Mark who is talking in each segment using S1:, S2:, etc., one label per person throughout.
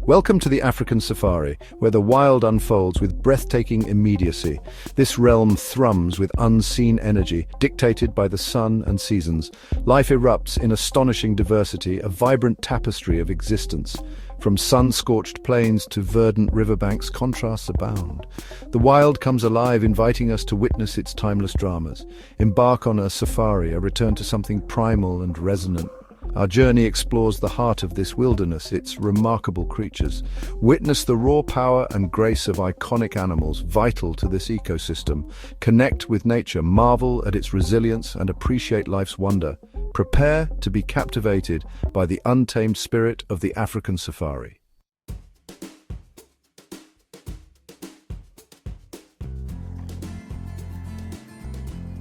S1: Welcome to the African safari, where the wild unfolds with breathtaking immediacy. This realm thrums with unseen energy, dictated by the sun and seasons. Life erupts in astonishing diversity, a vibrant tapestry of existence. From sun-scorched plains to verdant riverbanks, contrasts abound. The wild comes alive, inviting us to witness its timeless dramas. Embark on a safari, a return to something primal and resonant. Our journey explores the heart of this wilderness, its remarkable creatures. Witness the raw power and grace of iconic animals vital to this ecosystem. Connect with nature, marvel at its resilience, and appreciate life's wonder. Prepare to be captivated by the untamed spirit of the African safari.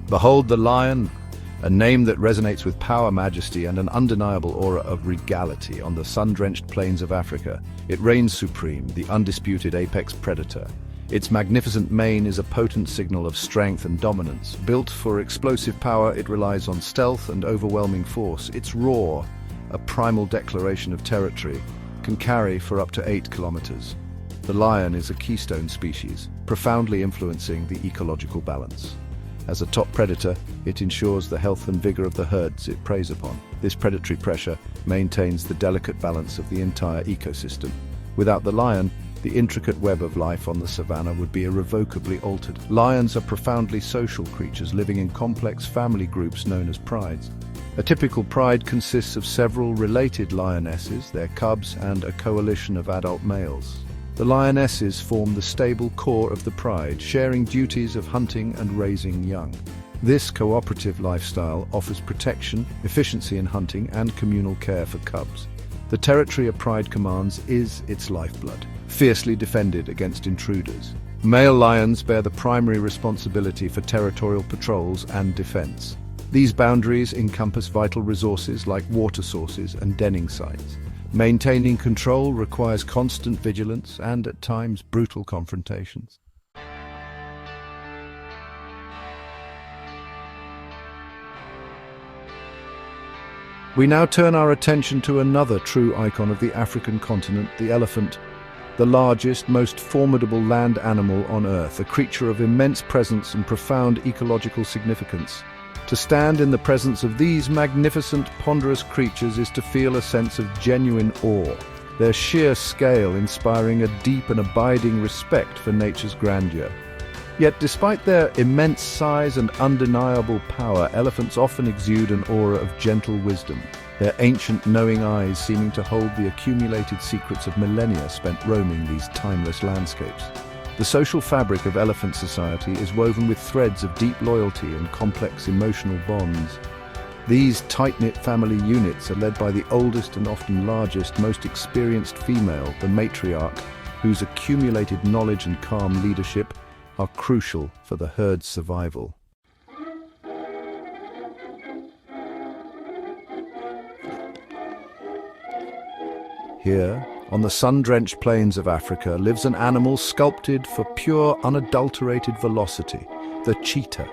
S1: Behold the lion, a name that resonates with power, majesty, and an undeniable aura of regality on the sun-drenched plains of Africa. It reigns supreme, the undisputed apex predator. Its magnificent mane is a potent signal of strength and dominance. Built for explosive power, it relies on stealth and overwhelming force. Its roar, a primal declaration of territory, can carry for up to 8 kilometers. The lion is a keystone species, profoundly influencing the ecological balance. As a top predator, it ensures the health and vigor of the herds it preys upon. This predatory pressure maintains the delicate balance of the entire ecosystem. Without the lion, the intricate web of life on the savannah would be irrevocably altered. Lions are profoundly social creatures living in complex family groups known as prides. A typical pride consists of several related lionesses, their cubs, and a coalition of adult males. The lionesses form the stable core of the pride, sharing duties of hunting and raising young. This cooperative lifestyle offers protection, efficiency in hunting, and communal care for cubs. The territory a pride commands is its lifeblood, fiercely defended against intruders. Male lions bear the primary responsibility for territorial patrols and defense. These boundaries encompass vital resources like water sources and denning sites. Maintaining control requires constant vigilance and, at times, brutal confrontations. We now turn our attention to another true icon of the African continent, the elephant, the largest, most formidable land animal on Earth, a creature of immense presence and profound ecological significance. To stand in the presence of these magnificent, ponderous creatures is to feel a sense of genuine awe, their sheer scale inspiring a deep and abiding respect for nature's grandeur. Yet despite their immense size and undeniable power, elephants often exude an aura of gentle wisdom, their ancient knowing eyes seeming to hold the accumulated secrets of millennia spent roaming these timeless landscapes. The social fabric of elephant society is woven with threads of deep loyalty and complex emotional bonds. These tight-knit family units are led by the oldest and often largest, most experienced female, the matriarch, whose accumulated knowledge and calm leadership are crucial for the herd's survival. Here, on the sun-drenched plains of Africa, lives an animal sculpted for pure, unadulterated velocity, the cheetah.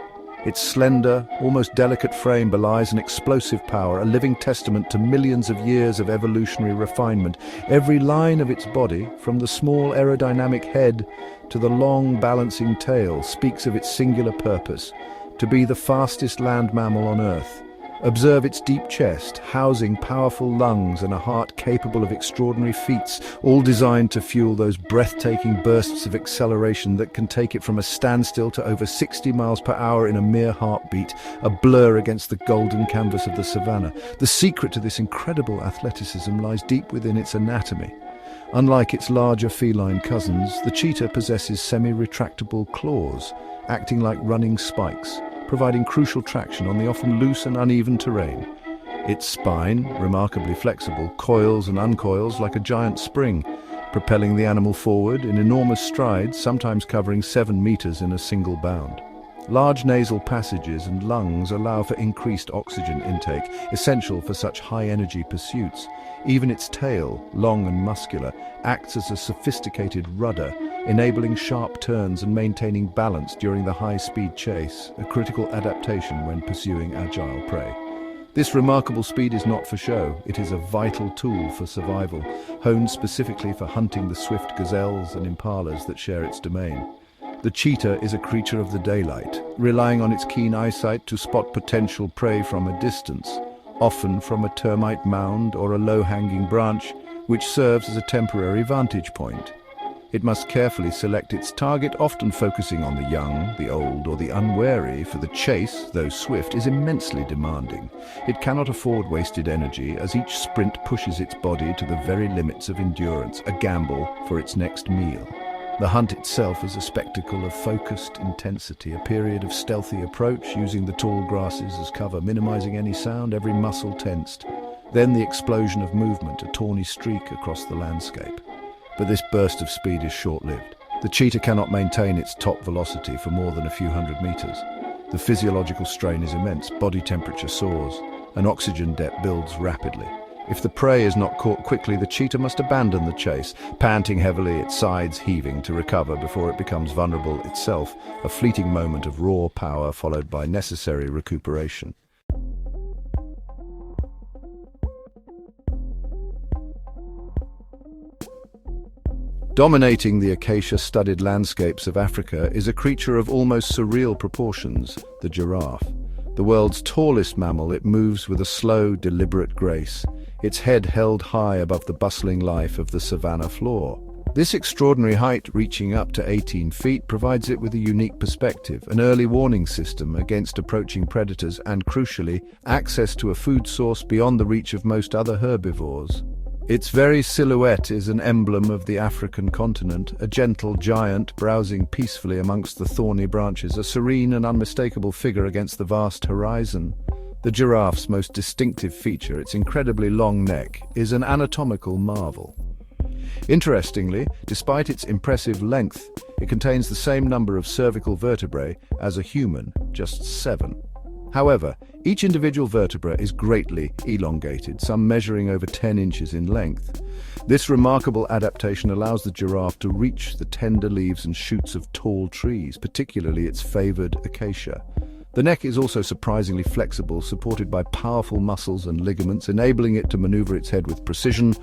S1: Its slender, almost delicate frame belies an explosive power, a living testament to millions of years of evolutionary refinement. Every line of its body, from the small aerodynamic head to the long balancing tail, speaks of its singular purpose, to be the fastest land mammal on Earth. Observe its deep chest, housing powerful lungs and a heart capable of extraordinary feats, all designed to fuel those breathtaking bursts of acceleration that can take it from a standstill to over 60 miles per hour in a mere heartbeat, a blur against the golden canvas of the savannah. The secret to this incredible athleticism lies deep within its anatomy. Unlike its larger feline cousins, the cheetah possesses semi-retractable claws, acting like running spikes, providing crucial traction on the often loose and uneven terrain. Its spine, remarkably flexible, coils and uncoils like a giant spring, propelling the animal forward in enormous strides, sometimes covering 7 meters in a single bound. Large nasal passages and lungs allow for increased oxygen intake, essential for such high-energy pursuits. Even its tail, long and muscular, acts as a sophisticated rudder, enabling sharp turns and maintaining balance during the high-speed chase, a critical adaptation when pursuing agile prey. This remarkable speed is not for show. It is a vital tool for survival, honed specifically for hunting the swift gazelles and impalas that share its domain. The cheetah is a creature of the daylight, relying on its keen eyesight to spot potential prey from a distance, often from a termite mound or a low-hanging branch, which serves as a temporary vantage point. It must carefully select its target, often focusing on the young, the old, or the unwary, for the chase, though swift, is immensely demanding. It cannot afford wasted energy, as each sprint pushes its body to the very limits of endurance, a gamble for its next meal. The hunt itself is a spectacle of focused intensity, a period of stealthy approach, using the tall grasses as cover, minimizing any sound, every muscle tensed. Then the explosion of movement, a tawny streak across the landscape. But this burst of speed is short-lived. The cheetah cannot maintain its top velocity for more than a few hundred meters. The physiological strain is immense, body temperature soars, and oxygen debt builds rapidly. If the prey is not caught quickly, the cheetah must abandon the chase, panting heavily, its sides heaving to recover before it becomes vulnerable itself, a fleeting moment of raw power followed by necessary recuperation. Dominating the acacia-studded landscapes of Africa is a creature of almost surreal proportions, the giraffe. The world's tallest mammal, it moves with a slow, deliberate grace, its head held high above the bustling life of the savannah floor. This extraordinary height, reaching up to 18 feet, provides it with a unique perspective, an early warning system against approaching predators and, crucially, access to a food source beyond the reach of most other herbivores. Its very silhouette is an emblem of the African continent, a gentle giant browsing peacefully amongst the thorny branches, a serene and unmistakable figure against the vast horizon. The giraffe's most distinctive feature, its incredibly long neck, is an anatomical marvel. Interestingly, despite its impressive length, it contains the same number of cervical vertebrae as a human, just 7. However, each individual vertebra is greatly elongated, some measuring over 10 inches in length. This remarkable adaptation allows the giraffe to reach the tender leaves and shoots of tall trees, particularly its favored acacia. The neck is also surprisingly flexible, supported by powerful muscles and ligaments, enabling it to maneuver its head with precision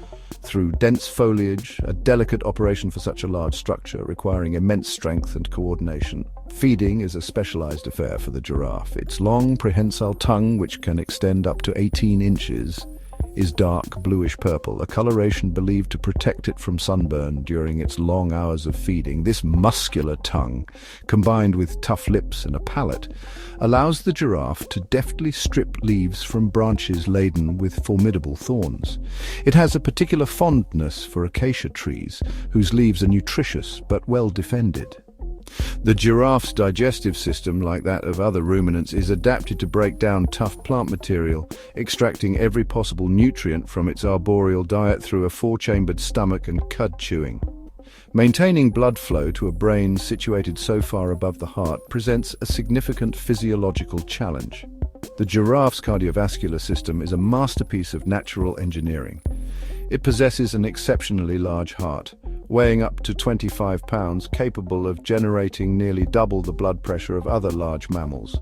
S1: through dense foliage, a delicate operation for such a large structure, requiring immense strength and coordination. Feeding is a specialized affair for the giraffe. Its long, prehensile tongue, which can extend up to 18 inches, is dark bluish purple, a coloration believed to protect it from sunburn during its long hours of feeding. This muscular tongue, combined with tough lips and a palate, allows the giraffe to deftly strip leaves from branches laden with formidable thorns. It has a particular fondness for acacia trees, whose leaves are nutritious but well defended. The giraffe's digestive system, like that of other ruminants, is adapted to break down tough plant material, extracting every possible nutrient from its arboreal diet through a 4-chambered stomach and cud chewing. Maintaining blood flow to a brain situated so far above the heart presents a significant physiological challenge. The giraffe's cardiovascular system is a masterpiece of natural engineering. It possesses an exceptionally large heart, weighing up to 25 pounds, capable of generating nearly double the blood pressure of other large mammals.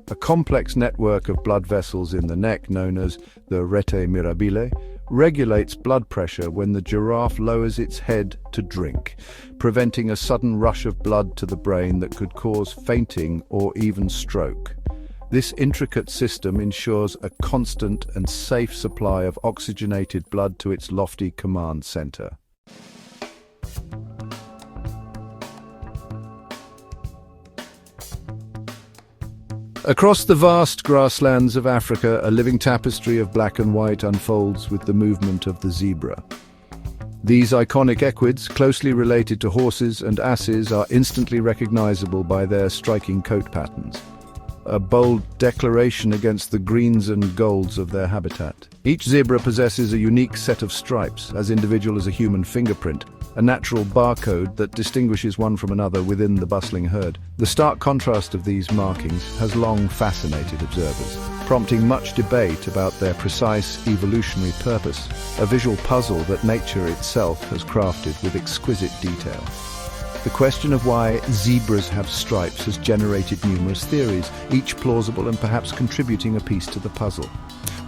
S1: A complex network of blood vessels in the neck, known as the rete mirabile, regulates blood pressure when the giraffe lowers its head to drink, preventing a sudden rush of blood to the brain that could cause fainting or even stroke. This intricate system ensures a constant and safe supply of oxygenated blood to its lofty command center. Across the vast grasslands of Africa, a living tapestry of black and white unfolds with the movement of the zebra. These iconic equids, closely related to horses and asses, are instantly recognizable by their striking coat patterns, a bold declaration against the greens and golds of their habitat. Each zebra possesses a unique set of stripes, as individual as a human fingerprint, a natural barcode that distinguishes one from another within the bustling herd. The stark contrast of these markings has long fascinated observers, prompting much debate about their precise evolutionary purpose, a visual puzzle that nature itself has crafted with exquisite detail. The question of why zebras have stripes has generated numerous theories, each plausible and perhaps contributing a piece to the puzzle.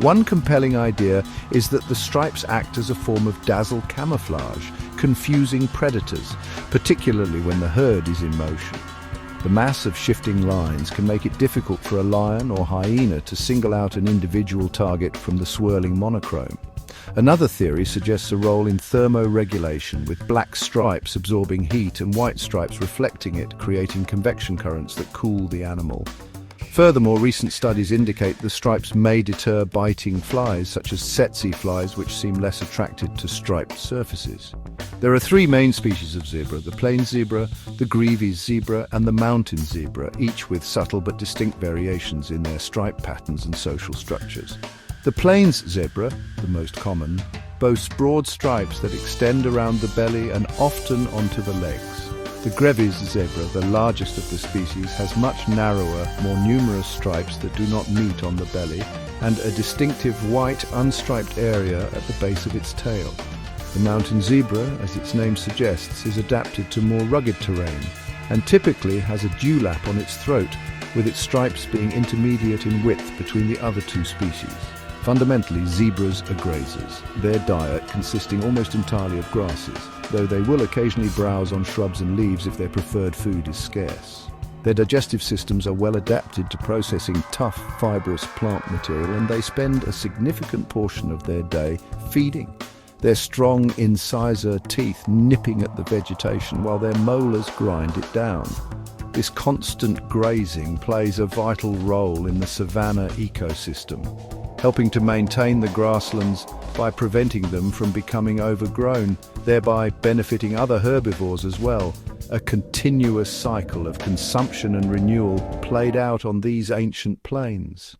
S1: One compelling idea is that the stripes act as a form of dazzle camouflage, confusing predators, particularly when the herd is in motion. The mass of shifting lines can make it difficult for a lion or hyena to single out an individual target from the swirling monochrome. Another theory suggests a role in thermoregulation, with black stripes absorbing heat and white stripes reflecting it, creating convection currents that cool the animal. Furthermore, recent studies indicate the stripes may deter biting flies, such as tsetse flies, which seem less attracted to striped surfaces. There are three main species of zebra: the plains zebra, the grevy's zebra, and the mountain zebra, each with subtle but distinct variations in their stripe patterns and social structures. The plains zebra, the most common, boasts broad stripes that extend around the belly and often onto the legs. The grevy's zebra, the largest of the species, has much narrower, more numerous stripes that do not meet on the belly, and a distinctive white, unstriped area at the base of its tail. The mountain zebra, as its name suggests, is adapted to more rugged terrain, and typically has a dewlap on its throat, with its stripes being intermediate in width between the other two species. Fundamentally, zebras are grazers, their diet consisting almost entirely of grasses, though they will occasionally browse on shrubs and leaves if their preferred food is scarce. Their digestive systems are well adapted to processing tough, fibrous plant material, and they spend a significant portion of their day feeding, their strong incisor teeth nipping at the vegetation while their molars grind it down. This constant grazing plays a vital role in the savannah ecosystem, helping to maintain the grasslands by preventing them from becoming overgrown, thereby benefiting other herbivores as well. A continuous cycle of consumption and renewal played out on these ancient plains.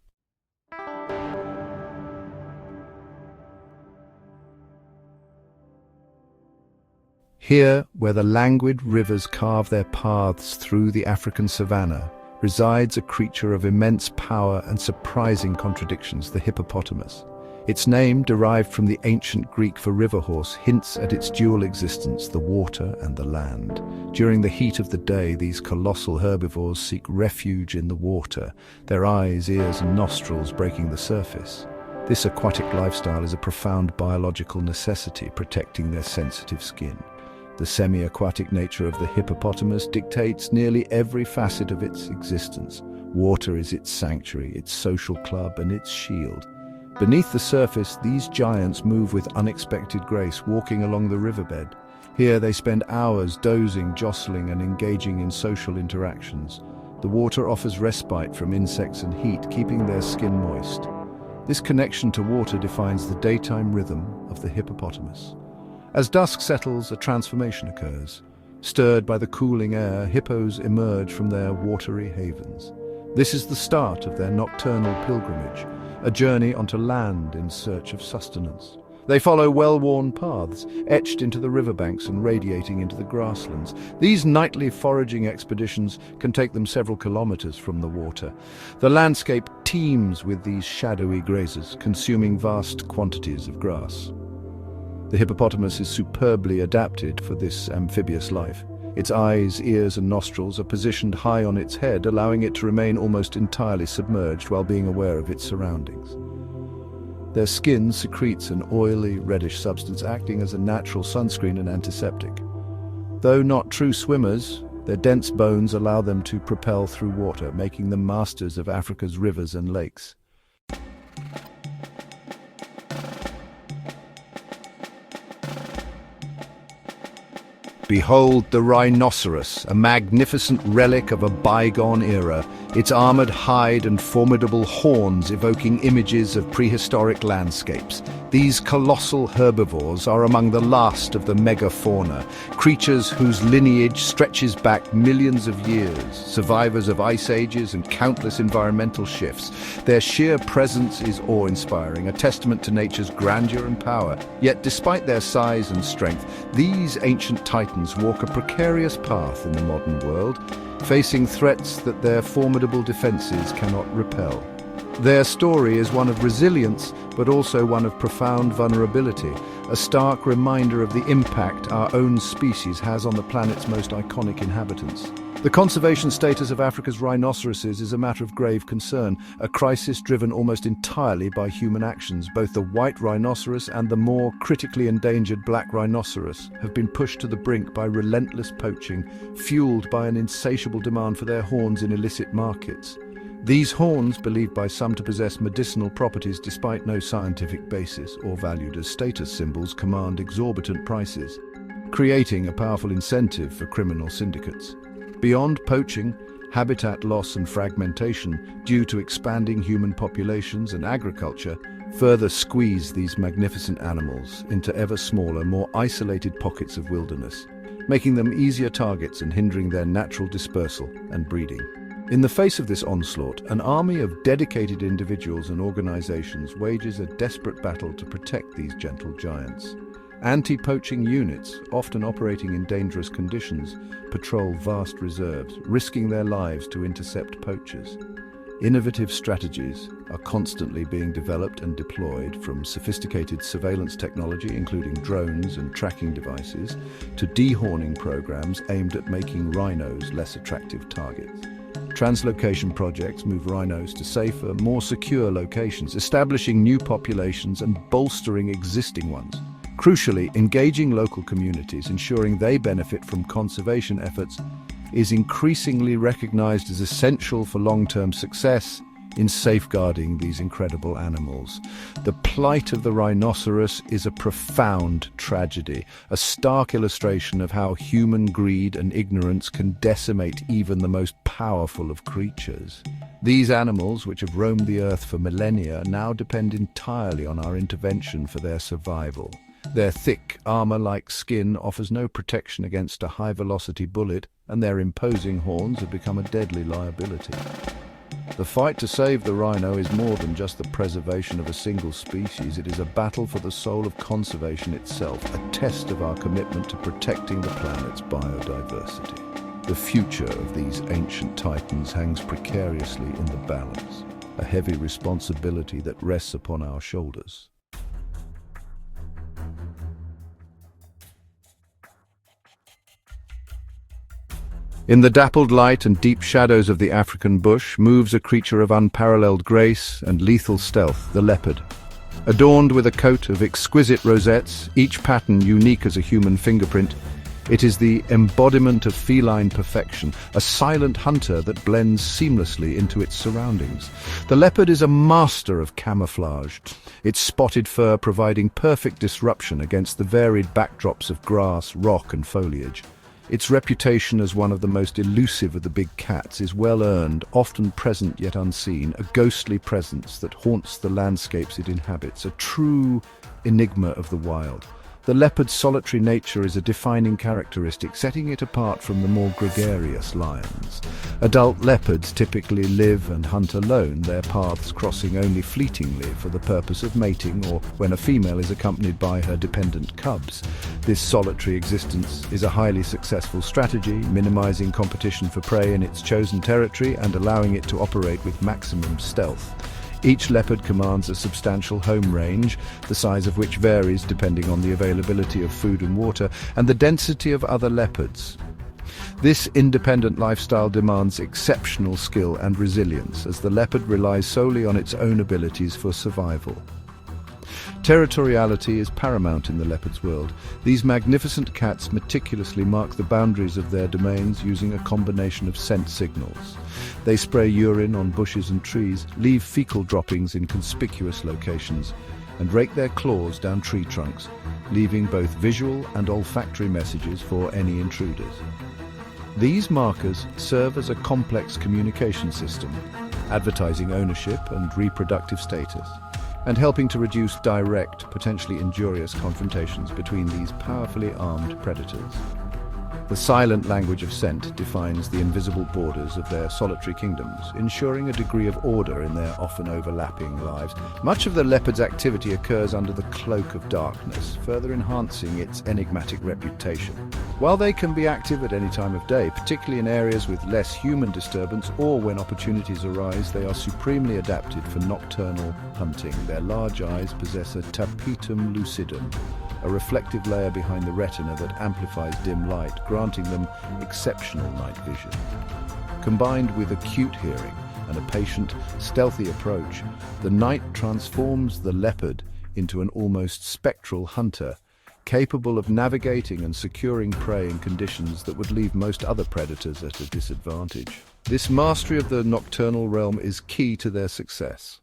S1: Here, where the languid rivers carve their paths through the African savannah, resides a creature of immense power and surprising contradictions, the hippopotamus. Its name, derived from the ancient Greek for river horse, hints at its dual existence, the water and the land. During the heat of the day, these colossal herbivores seek refuge in the water, their eyes, ears and nostrils breaking the surface. This aquatic lifestyle is a profound biological necessity, protecting their sensitive skin. The semi-aquatic nature of the hippopotamus dictates nearly every facet of its existence. Water is its sanctuary, its social club, and its shield. Beneath the surface, these giants move with unexpected grace, walking along the riverbed. Here they spend hours dozing, jostling, and engaging in social interactions. The water offers respite from insects and heat, keeping their skin moist. This connection to water defines the daytime rhythm of the hippopotamus. As dusk settles, a transformation occurs. Stirred by the cooling air, hippos emerge from their watery havens. This is the start of their nocturnal pilgrimage, a journey onto land in search of sustenance. They follow well-worn paths, etched into the riverbanks and radiating into the grasslands. These nightly foraging expeditions can take them several kilometers from the water. The landscape teems with these shadowy grazers, consuming vast quantities of grass. The hippopotamus is superbly adapted for this amphibious life. Its eyes, ears and nostrils are positioned high on its head, allowing it to remain almost entirely submerged while being aware of its surroundings. Their skin secretes an oily, reddish substance, acting as a natural sunscreen and antiseptic. Though not true swimmers, their dense bones allow them to propel through water, making them masters of Africa's rivers and lakes. Behold the rhinoceros, a magnificent relic of a bygone era, its armored hide and formidable horns evoking images of prehistoric landscapes. These colossal herbivores are among the last of the megafauna, creatures whose lineage stretches back millions of years, survivors of ice ages and countless environmental shifts. Their sheer presence is awe-inspiring, a testament to nature's grandeur and power. Yet despite their size and strength, these ancient titans walk a precarious path in the modern world, facing threats that their formidable defenses cannot repel. Their story is one of resilience, but also one of profound vulnerability. a stark reminder of the impact our own species has on the planet's most iconic inhabitants. The conservation status of Africa's rhinoceroses is a matter of grave concern, a crisis driven almost entirely by human actions. Both the white rhinoceros and the more critically endangered black rhinoceros have been pushed to the brink by relentless poaching, fueled by an insatiable demand for their horns in illicit markets. These horns, believed by some to possess medicinal properties despite no scientific basis or valued as status symbols, command exorbitant prices, creating a powerful incentive for criminal syndicates. Beyond poaching, habitat loss and fragmentation due to expanding human populations and agriculture further squeeze these magnificent animals into ever smaller, more isolated pockets of wilderness, making them easier targets and hindering their natural dispersal and breeding. In the face of this onslaught, an army of dedicated individuals and organizations wages a desperate battle to protect these gentle giants. Anti-poaching units, often operating in dangerous conditions, patrol vast reserves, risking their lives to intercept poachers. Innovative strategies are constantly being developed and deployed, from sophisticated surveillance technology, including drones and tracking devices, to dehorning programs aimed at making rhinos less attractive targets. Translocation projects move rhinos to safer, more secure locations, establishing new populations and bolstering existing ones. Crucially, engaging local communities, ensuring they benefit from conservation efforts, is increasingly recognized as essential for long-term success in safeguarding these incredible animals. The plight of the rhinoceros is a profound tragedy, a stark illustration of how human greed and ignorance can decimate even the most powerful of creatures. These animals, which have roamed the earth for millennia, now depend entirely on our intervention for their survival. Their thick, armor-like skin offers no protection against a high-velocity bullet, and their imposing horns have become a deadly liability. The fight to save the rhino is more than just the preservation of a single species. It is a battle for the soul of conservation itself, a test of our commitment to protecting the planet's biodiversity. The future of these ancient titans hangs precariously in the balance, a heavy responsibility that rests upon our shoulders. In the dappled light and deep shadows of the African bush moves a creature of unparalleled grace and lethal stealth, the leopard. Adorned with a coat of exquisite rosettes, each pattern unique as a human fingerprint, it is the embodiment of feline perfection, a silent hunter that blends seamlessly into its surroundings. The leopard is a master of camouflage, its spotted fur providing perfect disruption against the varied backdrops of grass, rock, and foliage. Its reputation as one of the most elusive of the big cats is well earned, often present yet unseen, a ghostly presence that haunts the landscapes it inhabits, a true enigma of the wild. The leopard's solitary nature is a defining characteristic, setting it apart from the more gregarious lions. Adult leopards typically live and hunt alone, their paths crossing only fleetingly for the purpose of mating or when a female is accompanied by her dependent cubs. This solitary existence is a highly successful strategy, minimizing competition for prey in its chosen territory and allowing it to operate with maximum stealth. Each leopard commands a substantial home range, the size of which varies depending on the availability of food and water, and the density of other leopards. This independent lifestyle demands exceptional skill and resilience, as the leopard relies solely on its own abilities for survival. Territoriality is paramount in the leopard's world. These magnificent cats meticulously mark the boundaries of their domains using a combination of scent signals. They spray urine on bushes and trees, leave fecal droppings in conspicuous locations, and rake their claws down tree trunks, leaving both visual and olfactory messages for any intruders. These markers serve as a complex communication system, advertising ownership and reproductive status, and helping to reduce direct, potentially injurious confrontations between these powerfully armed predators. The silent language of scent defines the invisible borders of their solitary kingdoms, ensuring a degree of order in their often overlapping lives. Much of the leopard's activity occurs under the cloak of darkness, further enhancing its enigmatic reputation. While they can be active at any time of day, particularly in areas with less human disturbance or when opportunities arise, they are supremely adapted for nocturnal hunting. Their large eyes possess a tapetum lucidum, a reflective layer behind the retina that amplifies dim light, granting them exceptional night vision. Combined with acute hearing and a patient, stealthy approach, the night transforms the leopard into an almost spectral hunter, capable of navigating and securing prey in conditions that would leave most other predators at a disadvantage. This mastery of the nocturnal realm is key to their success.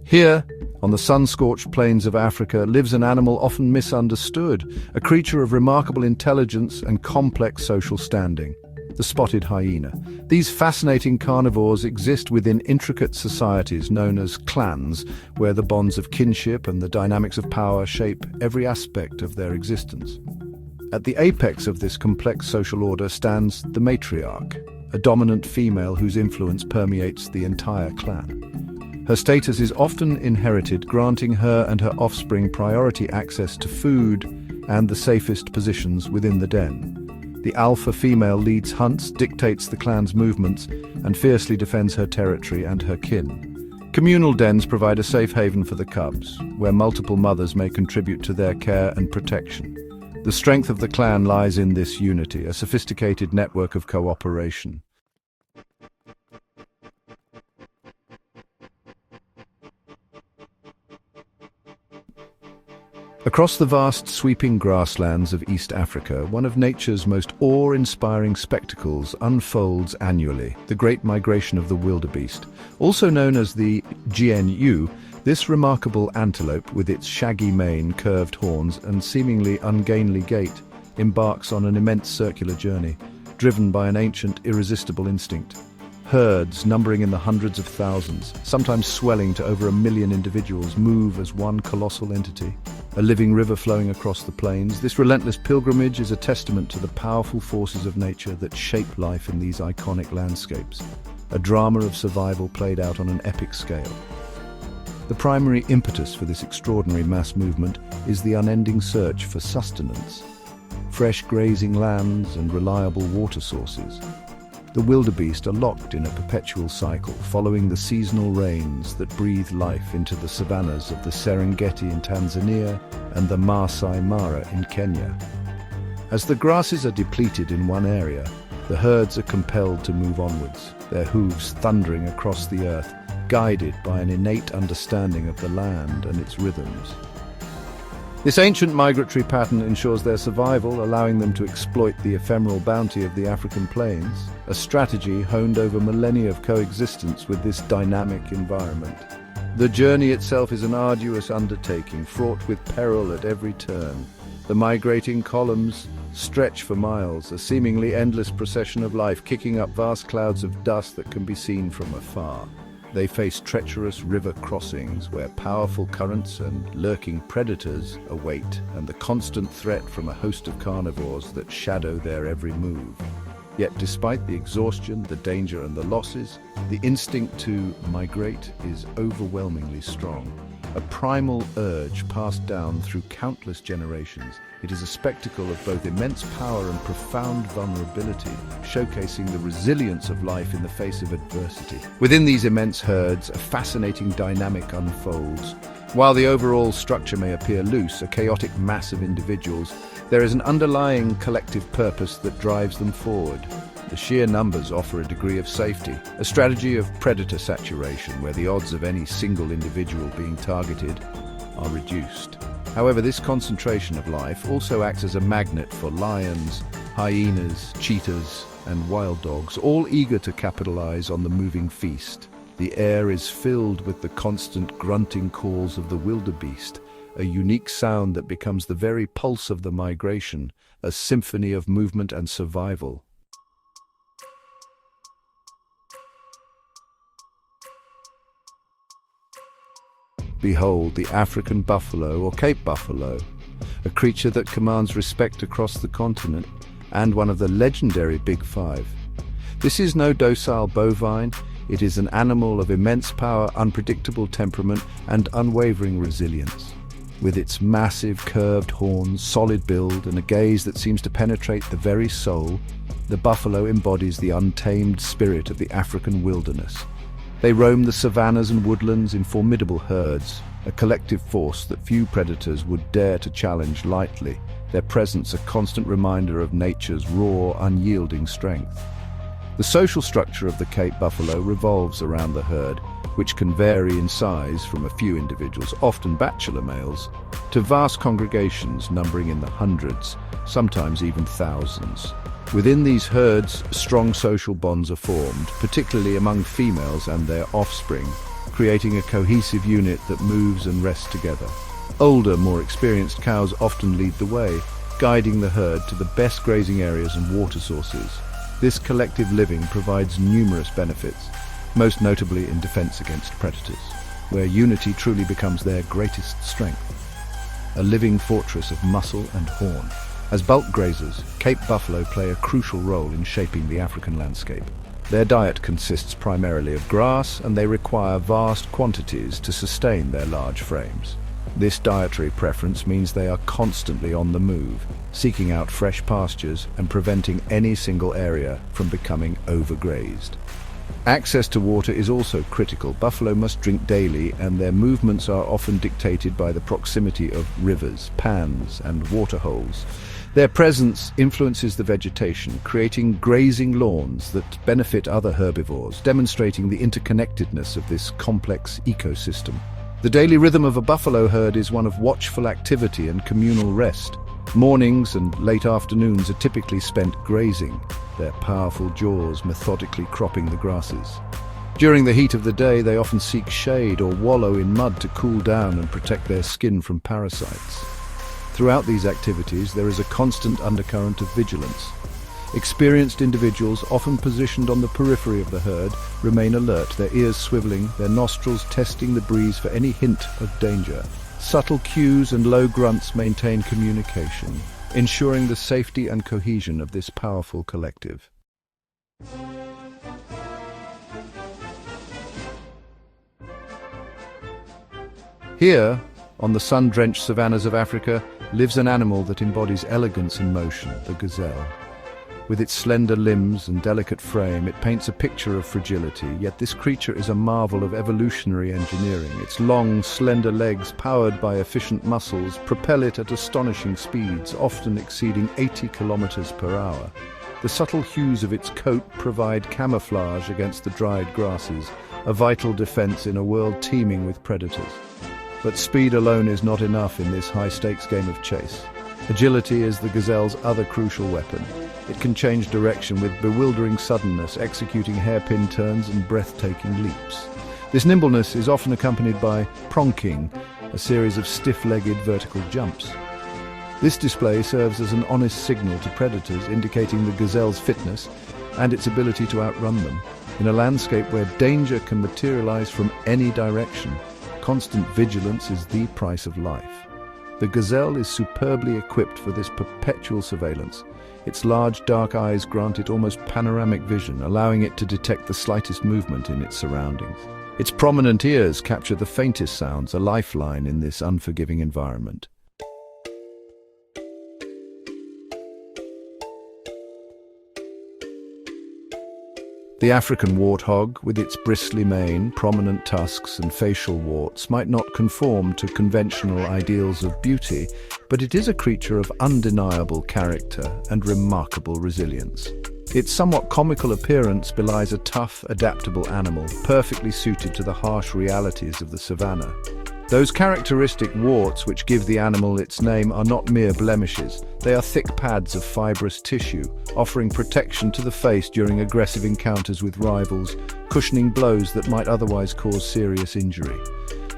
S1: Here, on the sun-scorched plains of Africa, lives an animal often misunderstood, a creature of remarkable intelligence and complex social standing, the spotted hyena. These fascinating carnivores exist within intricate societies known as clans, where the bonds of kinship and the dynamics of power shape every aspect of their existence. At the apex of this complex social order stands the matriarch, a dominant female whose influence permeates the entire clan. Her status is often inherited, granting her and her offspring priority access to food and the safest positions within the den. The alpha female leads hunts, dictates the clan's movements, and fiercely defends her territory and her kin. Communal dens provide a safe haven for the cubs, where multiple mothers may contribute to their care and protection. The strength of the clan lies in this unity, a sophisticated network of cooperation. Across the vast, sweeping grasslands of East Africa, one of nature's most awe-inspiring spectacles unfolds annually, the Great Migration of the Wildebeest. Also known as the GNU, this remarkable antelope, with its shaggy mane, curved horns, and seemingly ungainly gait, embarks on an immense circular journey, driven by an ancient, irresistible instinct. Herds, numbering in the hundreds of thousands, sometimes swelling to over 1 million individuals, move as one colossal entity. A living river flowing across the plains, this relentless pilgrimage is a testament to the powerful forces of nature that shape life in these iconic landscapes. A drama of survival played out on an epic scale. The primary impetus for this extraordinary mass movement is the unending search for sustenance, fresh grazing lands and reliable water sources. The wildebeest are locked in a perpetual cycle, following the seasonal rains that breathe life into the savannas of the Serengeti in Tanzania and the Maasai Mara in Kenya. As the grasses are depleted in one area, the herds are compelled to move onwards, their hooves thundering across the earth, guided by an innate understanding of the land and its rhythms. This ancient migratory pattern ensures their survival, allowing them to exploit the ephemeral bounty of the African plains, a strategy honed over millennia of coexistence with this dynamic environment. The journey itself is an arduous undertaking, fraught with peril at every turn. The migrating columns stretch for miles, a seemingly endless procession of life, kicking up vast clouds of dust that can be seen from afar. They face treacherous river crossings where powerful currents and lurking predators await, and the constant threat from a host of carnivores that shadow their every move. Yet despite the exhaustion, the danger and the losses, the instinct to migrate is overwhelmingly strong. A primal urge passed down through countless generations, it is a spectacle of both immense power and profound vulnerability, showcasing the resilience of life in the face of adversity. Within these immense herds, a fascinating dynamic unfolds. While the overall structure may appear loose, a chaotic mass of individuals, there is an underlying collective purpose that drives them forward. The sheer numbers offer a degree of safety, a strategy of predator saturation where the odds of any single individual being targeted are reduced. However, this concentration of life also acts as a magnet for lions, hyenas, cheetahs, and wild dogs, all eager to capitalize on the moving feast. The air is filled with the constant grunting calls of the wildebeest, a unique sound that becomes the very pulse of the migration, a symphony of movement and survival. Behold the African buffalo or Cape buffalo, a creature that commands respect across the continent and one of the legendary Big Five. This is no docile bovine, it is an animal of immense power, unpredictable temperament, and unwavering resilience. With its massive curved horns, solid build, and a gaze that seems to penetrate the very soul, the buffalo embodies the untamed spirit of the African wilderness. They roam the savannas and woodlands in formidable herds, a collective force that few predators would dare to challenge lightly, their presence a constant reminder of nature's raw, unyielding strength. The social structure of the Cape buffalo revolves around the herd, which can vary in size from a few individuals, often bachelor males, to vast congregations numbering in the hundreds, sometimes even thousands. Within these herds, strong social bonds are formed, particularly among females and their offspring, creating a cohesive unit that moves and rests together. Older, more experienced cows often lead the way, guiding the herd to the best grazing areas and water sources. This collective living provides numerous benefits, most notably in defense against predators, where unity truly becomes their greatest strength. A living fortress of muscle and horn. As bulk grazers, Cape buffalo play a crucial role in shaping the African landscape. Their diet consists primarily of grass, and they require vast quantities to sustain their large frames. This dietary preference means they are constantly on the move, seeking out fresh pastures and preventing any single area from becoming overgrazed. Access to water is also critical. Buffalo must drink daily, and their movements are often dictated by the proximity of rivers, pans, and waterholes. Their presence influences the vegetation, creating grazing lawns that benefit other herbivores, demonstrating the interconnectedness of this complex ecosystem. The daily rhythm of a buffalo herd is one of watchful activity and communal rest. Mornings and late afternoons are typically spent grazing, their powerful jaws methodically cropping the grasses. During the heat of the day, they often seek shade or wallow in mud to cool down and protect their skin from parasites. Throughout these activities, there is a constant undercurrent of vigilance. Experienced individuals, often positioned on the periphery of the herd, remain alert, their ears swiveling, their nostrils testing the breeze for any hint of danger. Subtle cues and low grunts maintain communication, ensuring the safety and cohesion of this powerful collective. Here, on the sun-drenched savannas of Africa, lives an animal that embodies elegance in motion, the gazelle. With its slender limbs and delicate frame, it paints a picture of fragility, yet this creature is a marvel of evolutionary engineering. Its long, slender legs, powered by efficient muscles, propel it at astonishing speeds, often exceeding 80 kilometers per hour. The subtle hues of its coat provide camouflage against the dried grasses, a vital defense in a world teeming with predators. But speed alone is not enough in this high-stakes game of chase. Agility is the gazelle's other crucial weapon. It can change direction with bewildering suddenness, executing hairpin turns and breathtaking leaps. This nimbleness is often accompanied by pronking, a series of stiff-legged vertical jumps. This display serves as an honest signal to predators, indicating the gazelle's fitness and its ability to outrun them. In a landscape where danger can materialize from any direction, constant vigilance is the price of life. The gazelle is superbly equipped for this perpetual surveillance. Its large dark eyes grant it almost panoramic vision, allowing it to detect the slightest movement in its surroundings. Its prominent ears capture the faintest sounds, a lifeline in this unforgiving environment. The African warthog, with its bristly mane, prominent tusks and facial warts, might not conform to conventional ideals of beauty, but it is a creature of undeniable character and remarkable resilience. Its somewhat comical appearance belies a tough, adaptable animal, perfectly suited to the harsh realities of the savannah. Those characteristic warts which give the animal its name are not mere blemishes. They are thick pads of fibrous tissue, offering protection to the face during aggressive encounters with rivals, cushioning blows that might otherwise cause serious injury.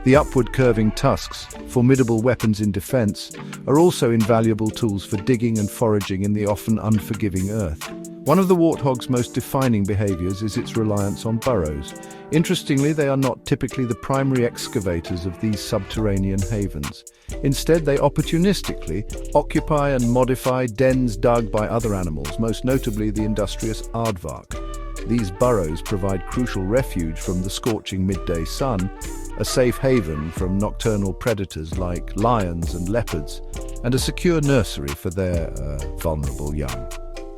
S1: The upward curving tusks, formidable weapons in defense, are also invaluable tools for digging and foraging in the often unforgiving earth. One of the warthog's most defining behaviors is its reliance on burrows. Interestingly, they are not typically the primary excavators of these subterranean havens. Instead, they opportunistically occupy and modify dens dug by other animals, most notably the industrious aardvark. These burrows provide crucial refuge from the scorching midday sun, a safe haven from nocturnal predators like lions and leopards, and a secure nursery for their vulnerable young.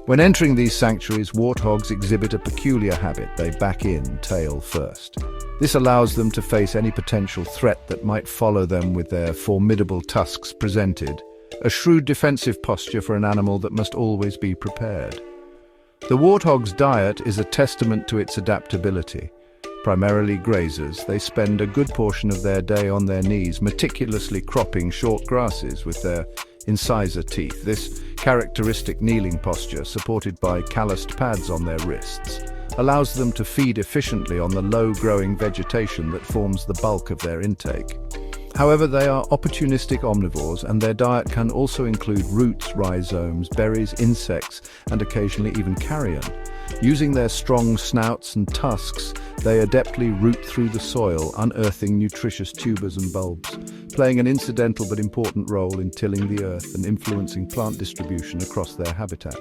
S1: When entering these sanctuaries, warthogs exhibit a peculiar habit. They back in tail first. This allows them to face any potential threat that might follow them with their formidable tusks presented, a shrewd defensive posture for an animal that must always be prepared. The warthog's diet is a testament to its adaptability. Primarily grazers, they spend a good portion of their day on their knees, meticulously cropping short grasses with their incisor teeth. This characteristic kneeling posture, supported by calloused pads on their wrists, allows them to feed efficiently on the low-growing vegetation that forms the bulk of their intake. However, they are opportunistic omnivores, and their diet can also include roots, rhizomes, berries, insects, and occasionally even carrion. Using their strong snouts and tusks, they adeptly root through the soil, unearthing nutritious tubers and bulbs, playing an incidental but important role in tilling the earth and influencing plant distribution across their habitat.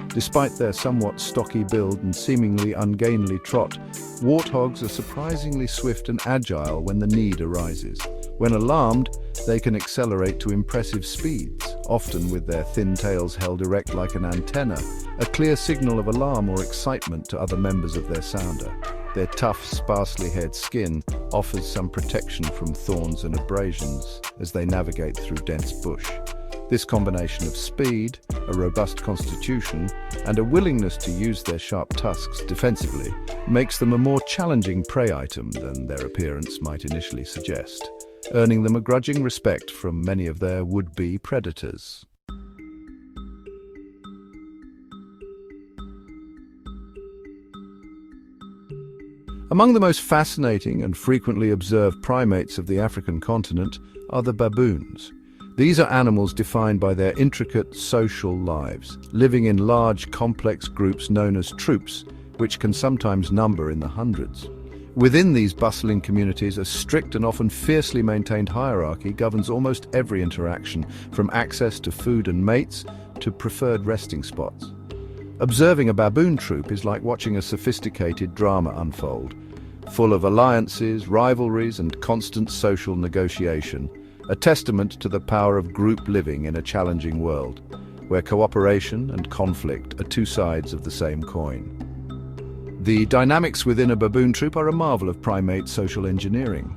S1: Despite their somewhat stocky build and seemingly ungainly trot, warthogs are surprisingly swift and agile when the need arises. When alarmed, they can accelerate to impressive speeds, often with their thin tails held erect like an antenna, a clear signal of alarm or excitement to other members of their sounder. Their tough, sparsely haired skin offers some protection from thorns and abrasions as they navigate through dense bush. This combination of speed, a robust constitution, and a willingness to use their sharp tusks defensively makes them a more challenging prey item than their appearance might initially suggest, earning them a grudging respect from many of their would-be predators. Among the most fascinating and frequently observed primates of the African continent are the baboons. These are animals defined by their intricate social lives, living in large, complex groups known as troops, which can sometimes number in the hundreds. Within these bustling communities, a strict and often fiercely maintained hierarchy governs almost every interaction, from access to food and mates to preferred resting spots. Observing a baboon troop is like watching a sophisticated drama unfold, full of alliances, rivalries, and constant social negotiation, a testament to the power of group living in a challenging world, where cooperation and conflict are two sides of the same coin. The dynamics within a baboon troop are a marvel of primate social engineering.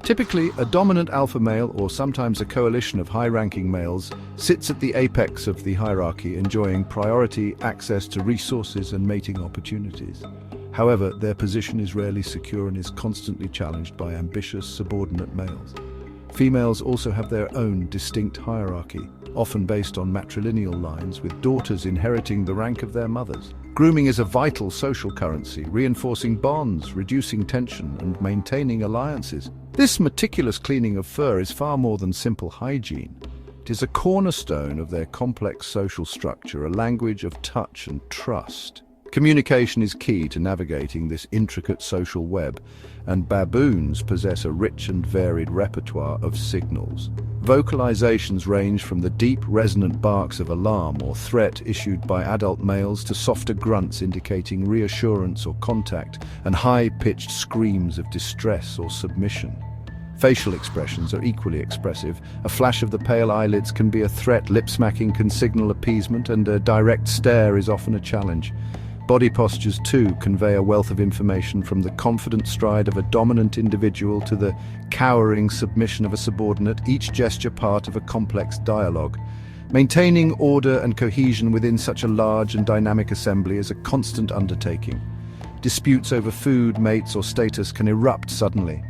S1: Typically, a dominant alpha male, or sometimes a coalition of high-ranking males, sits at the apex of the hierarchy, enjoying priority access to resources and mating opportunities. However, their position is rarely secure and is constantly challenged by ambitious, subordinate males. Females also have their own distinct hierarchy, often based on matrilineal lines, with daughters inheriting the rank of their mothers. Grooming is a vital social currency, reinforcing bonds, reducing tension, and maintaining alliances. This meticulous cleaning of fur is far more than simple hygiene. It is a cornerstone of their complex social structure, a language of touch and trust. Communication is key to navigating this intricate social web, and baboons possess a rich and varied repertoire of signals. Vocalizations range from the deep, resonant barks of alarm or threat issued by adult males to softer grunts indicating reassurance or contact, and high-pitched screams of distress or submission. Facial expressions are equally expressive. A flash of the pale eyelids can be a threat, lip-smacking can signal appeasement, and a direct stare is often a challenge. Body postures, too, convey a wealth of information, from the confident stride of a dominant individual to the cowering submission of a subordinate, each gesture part of a complex dialogue. Maintaining order and cohesion within such a large and dynamic assembly is a constant undertaking. Disputes over food, mates, or status can erupt suddenly,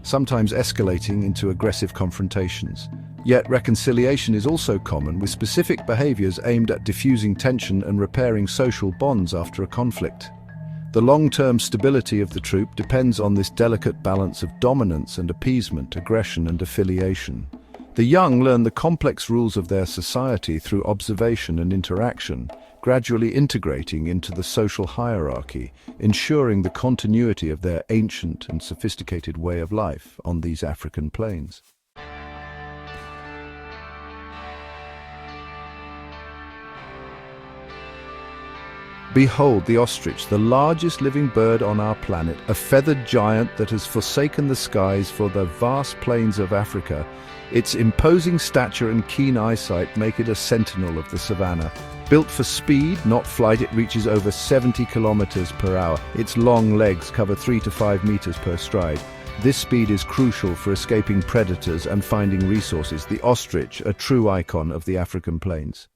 S1: sometimes escalating into aggressive confrontations. Yet reconciliation is also common, with specific behaviors aimed at diffusing tension and repairing social bonds after a conflict. The long-term stability of the troop depends on this delicate balance of dominance and appeasement, aggression and affiliation. The young learn the complex rules of their society through observation and interaction, gradually integrating into the social hierarchy, ensuring the continuity of their ancient and sophisticated way of life on these African plains. Behold the ostrich, the largest living bird on our planet, a feathered giant that has forsaken the skies for the vast plains of Africa. Its imposing stature and keen eyesight make it a sentinel of the savannah. Built for speed, not flight, it reaches over 70 kilometers per hour. Its long legs cover 3 to 5 meters per stride. This speed is crucial for escaping predators and finding resources. The ostrich, a true icon of the African plains.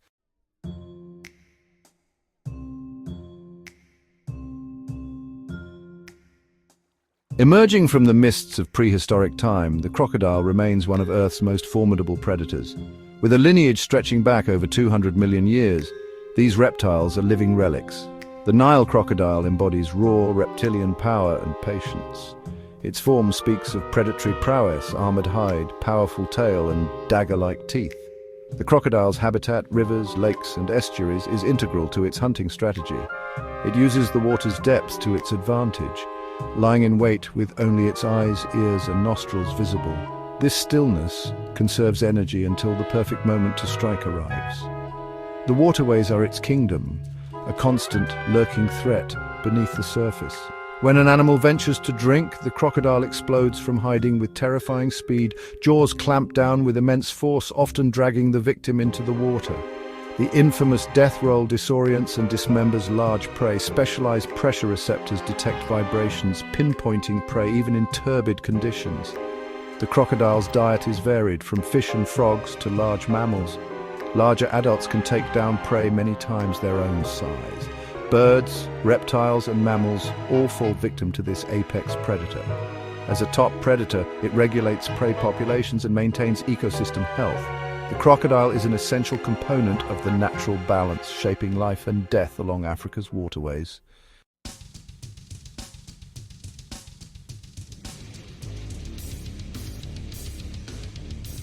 S1: Emerging from the mists of prehistoric time, the crocodile remains one of Earth's most formidable predators. With a lineage stretching back over 200 million years, these reptiles are living relics. The Nile crocodile embodies raw reptilian power and patience. Its form speaks of predatory prowess, armored hide, powerful tail, and dagger-like teeth. The crocodile's habitat, rivers, lakes, and estuaries, is integral to its hunting strategy. It uses the water's depth to its advantage, lying in wait with only its eyes, ears, and nostrils visible. This stillness conserves energy until the perfect moment to strike arrives. The waterways are its kingdom, a constant, lurking threat beneath the surface. When an animal ventures to drink, the crocodile explodes from hiding with terrifying speed, jaws clamp down with immense force, often dragging the victim into the water. The infamous death roll disorients and dismembers large prey. Specialized pressure receptors detect vibrations, pinpointing prey even in turbid conditions. The crocodile's diet is varied, from fish and frogs to large mammals. Larger adults can take down prey many times their own size. Birds, reptiles, and mammals all fall victim to this apex predator. As a top predator, it regulates prey populations and maintains ecosystem health. The crocodile is an essential component of the natural balance shaping life and death along Africa's waterways.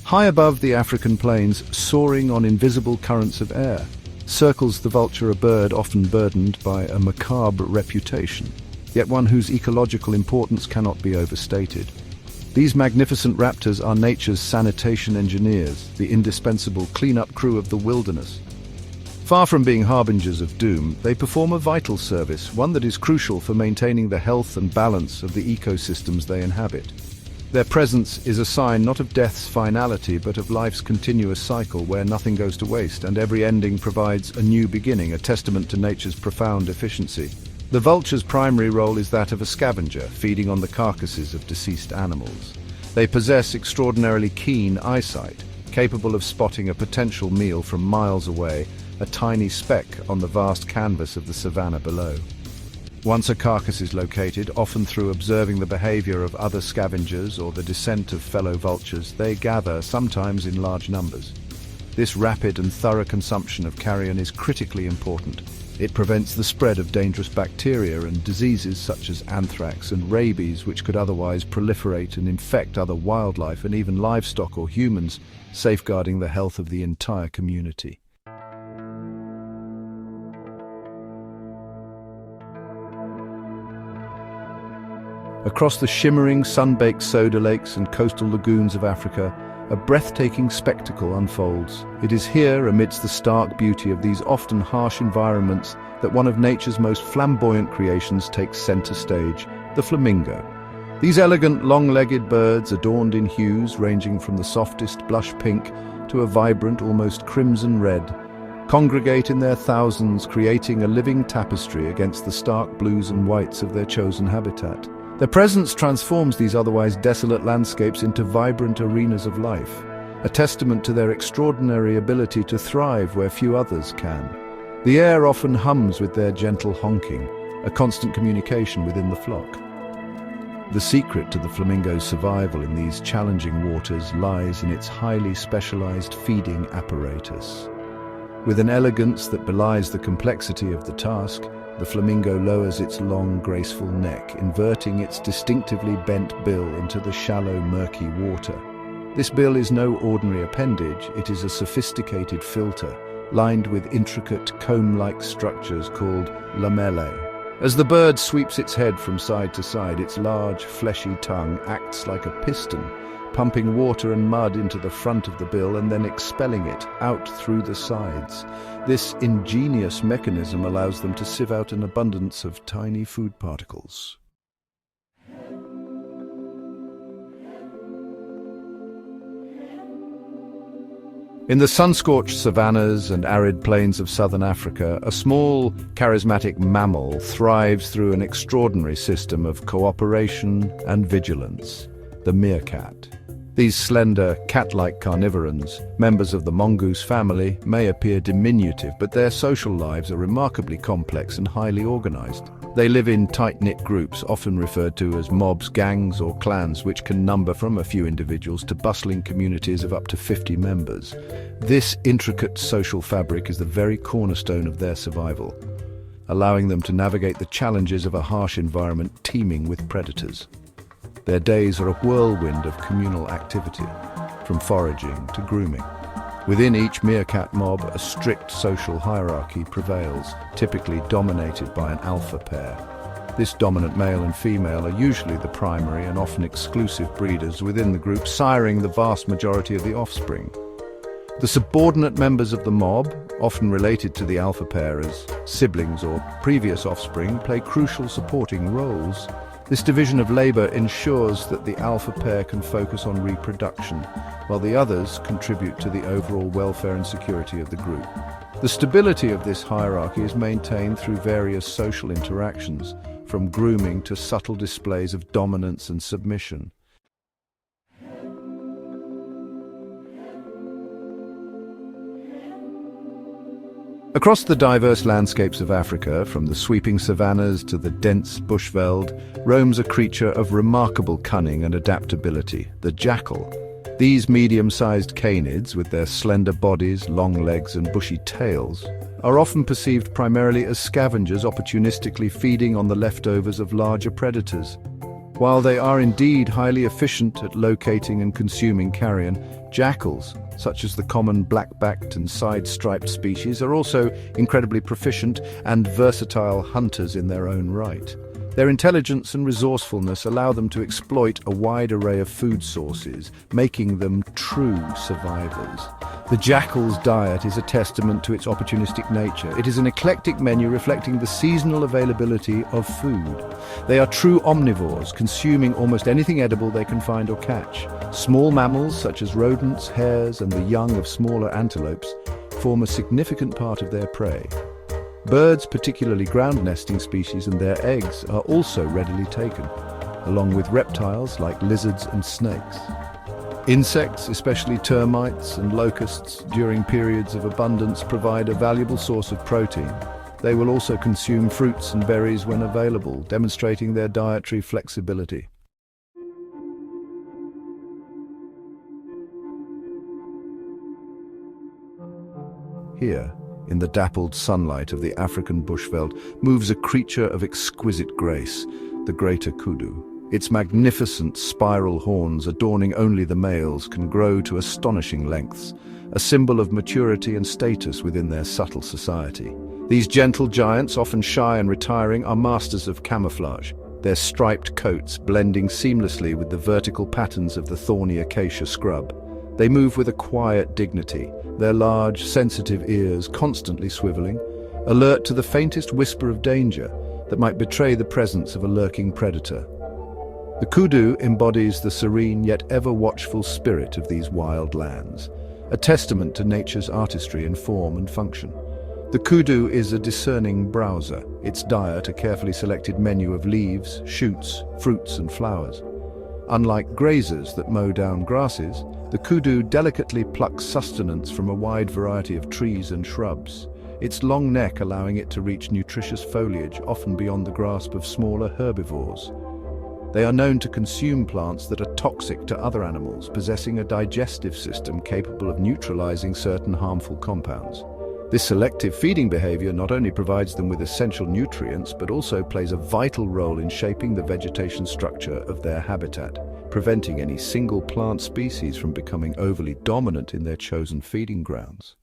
S1: High above the African plains, soaring on invisible currents of air, circles the vulture, a bird often burdened by a macabre reputation, yet one whose ecological importance cannot be overstated. These magnificent raptors are nature's sanitation engineers, the indispensable clean-up crew of the wilderness. Far from being harbingers of doom, they perform a vital service, one that is crucial for maintaining the health and balance of the ecosystems they inhabit. Their presence is a sign not of death's finality, but of life's continuous cycle where nothing goes to waste and every ending provides a new beginning, a testament to nature's profound efficiency. The vulture's primary role is that of a scavenger, feeding on the carcasses of deceased animals. They possess extraordinarily keen eyesight, capable of spotting a potential meal from miles away, a tiny speck on the vast canvas of the savannah below. Once a carcass is located, often through observing the behavior of other scavengers or the descent of fellow vultures, they gather, sometimes in large numbers. This rapid and thorough consumption of carrion is critically important. It prevents the spread of dangerous bacteria and diseases such as anthrax and rabies, which could otherwise proliferate and infect other wildlife and even livestock or humans, safeguarding the health of the entire community. Across the shimmering, sun-baked soda lakes and coastal lagoons of Africa, a breathtaking spectacle unfolds. It is here, amidst the stark beauty of these often harsh environments, that one of nature's most flamboyant creations takes center stage, the flamingo. These elegant, long-legged birds, adorned in hues ranging from the softest blush pink to a vibrant, almost crimson red, congregate in their thousands, creating a living tapestry against the stark blues and whites of their chosen habitat. Their presence transforms these otherwise desolate landscapes into vibrant arenas of life, a testament to their extraordinary ability to thrive where few others can. The air often hums with their gentle honking, a constant communication within the flock. The secret to the flamingo's survival in these challenging waters lies in its highly specialized feeding apparatus. With an elegance that belies the complexity of the task, the flamingo lowers its long, graceful neck, inverting its distinctively bent bill into the shallow, murky water. This bill is no ordinary appendage, it is a sophisticated filter, lined with intricate, comb-like structures called lamellae. As the bird sweeps its head from side to side, its large, fleshy tongue acts like a piston, pumping water and mud into the front of the bill and then expelling it out through the sides. This ingenious mechanism allows them to sieve out an abundance of tiny food particles. In the sun-scorched savannas and arid plains of southern Africa, a small, charismatic mammal thrives through an extraordinary system of cooperation and vigilance: the meerkat. These slender, cat-like carnivores, members of the mongoose family, may appear diminutive, but their social lives are remarkably complex and highly organized. They live in tight-knit groups, often referred to as mobs, gangs, or clans, which can number from a few individuals to bustling communities of up to 50 members. This intricate social fabric is the very cornerstone of their survival, allowing them to navigate the challenges of a harsh environment teeming with predators. Their days are a whirlwind of communal activity, from foraging to grooming. Within each meerkat mob, a strict social hierarchy prevails, typically dominated by an alpha pair. This dominant male and female are usually the primary and often exclusive breeders within the group, siring the vast majority of the offspring. The subordinate members of the mob, often related to the alpha pair as siblings or previous offspring, play crucial supporting roles. This division of labor ensures that the alpha pair can focus on reproduction, while the others contribute to the overall welfare and security of the group. The stability of this hierarchy is maintained through various social interactions, from grooming to subtle displays of dominance and submission. Across the diverse landscapes of Africa, from the sweeping savannas to the dense bushveld, roams a creature of remarkable cunning and adaptability, the jackal. These medium-sized canids, with their slender bodies, long legs and bushy tails, are often perceived primarily as scavengers opportunistically feeding on the leftovers of larger predators. While they are indeed highly efficient at locating and consuming carrion, jackals, such as the common black-backed and side-striped species, are also incredibly proficient and versatile hunters in their own right. Their intelligence and resourcefulness allow them to exploit a wide array of food sources, making them true survivors. The jackal's diet is a testament to its opportunistic nature. It is an eclectic menu reflecting the seasonal availability of food. They are true omnivores, consuming almost anything edible they can find or catch. Small mammals such as rodents, hares, and the young of smaller antelopes form a significant part of their prey. Birds, particularly ground-nesting species, and their eggs are also readily taken, along with reptiles like lizards and snakes. Insects, especially termites and locusts, during periods of abundance provide a valuable source of protein. They will also consume fruits and berries when available, demonstrating their dietary flexibility. Here, in the dappled sunlight of the African bushveld, moves a creature of exquisite grace, the greater kudu. Its magnificent spiral horns, adorning only the males, can grow to astonishing lengths, a symbol of maturity and status within their subtle society. These gentle giants, often shy and retiring, are masters of camouflage, their striped coats blending seamlessly with the vertical patterns of the thorny acacia scrub. They move with a quiet dignity, their large, sensitive ears constantly swiveling, alert to the faintest whisper of danger that might betray the presence of a lurking predator. The kudu embodies the serene yet ever-watchful spirit of these wild lands, a testament to nature's artistry in form and function. The kudu is a discerning browser, its diet a carefully selected menu of leaves, shoots, fruits and flowers. Unlike grazers that mow down grasses, the kudu delicately plucks sustenance from a wide variety of trees and shrubs, its long neck allowing it to reach nutritious foliage often beyond the grasp of smaller herbivores. They are known to consume plants that are toxic to other animals, possessing a digestive system capable of neutralizing certain harmful compounds. This selective feeding behavior not only provides them with essential nutrients, but also plays a vital role in shaping the vegetation structure of their habitat, preventing any single plant species from becoming overly dominant in their chosen feeding grounds.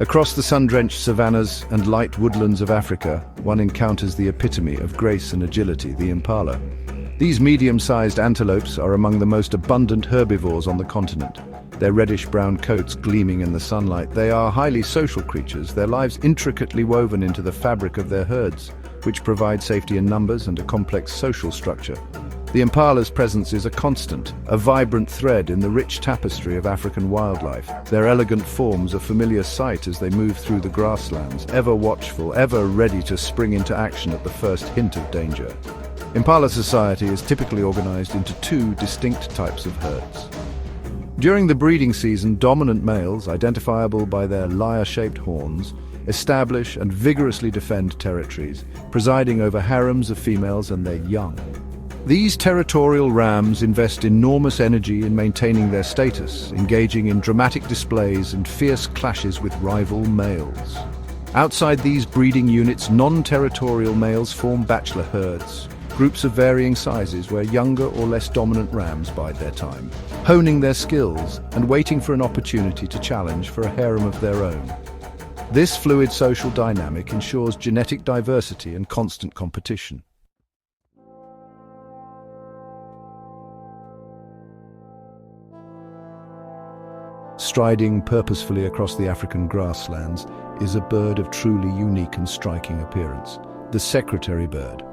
S1: Across the sun-drenched savannas and light woodlands of Africa, one encounters the epitome of grace and agility, the impala. These medium-sized antelopes are among the most abundant herbivores on the continent. Their reddish-brown coats gleaming in the sunlight, they are highly social creatures, their lives intricately woven into the fabric of their herds, which provide safety in numbers and a complex social structure. The impala's presence is a constant, a vibrant thread in the rich tapestry of African wildlife. Their elegant forms a familiar sight as they move through the grasslands, ever watchful, ever ready to spring into action at the first hint of danger. Impala society is typically organized into two distinct types of herds. During the breeding season, dominant males, identifiable by their lyre-shaped horns, establish and vigorously defend territories, presiding over harems of females and their young. These territorial rams invest enormous energy in maintaining their status, engaging in dramatic displays and fierce clashes with rival males. Outside these breeding units, non-territorial males form bachelor herds, groups of varying sizes where younger or less dominant rams bide their time, honing their skills and waiting for an opportunity to challenge for a harem of their own. This fluid social dynamic ensures genetic diversity and constant competition. Striding purposefully across the African grasslands is a bird of truly unique and striking appearance, the secretary bird.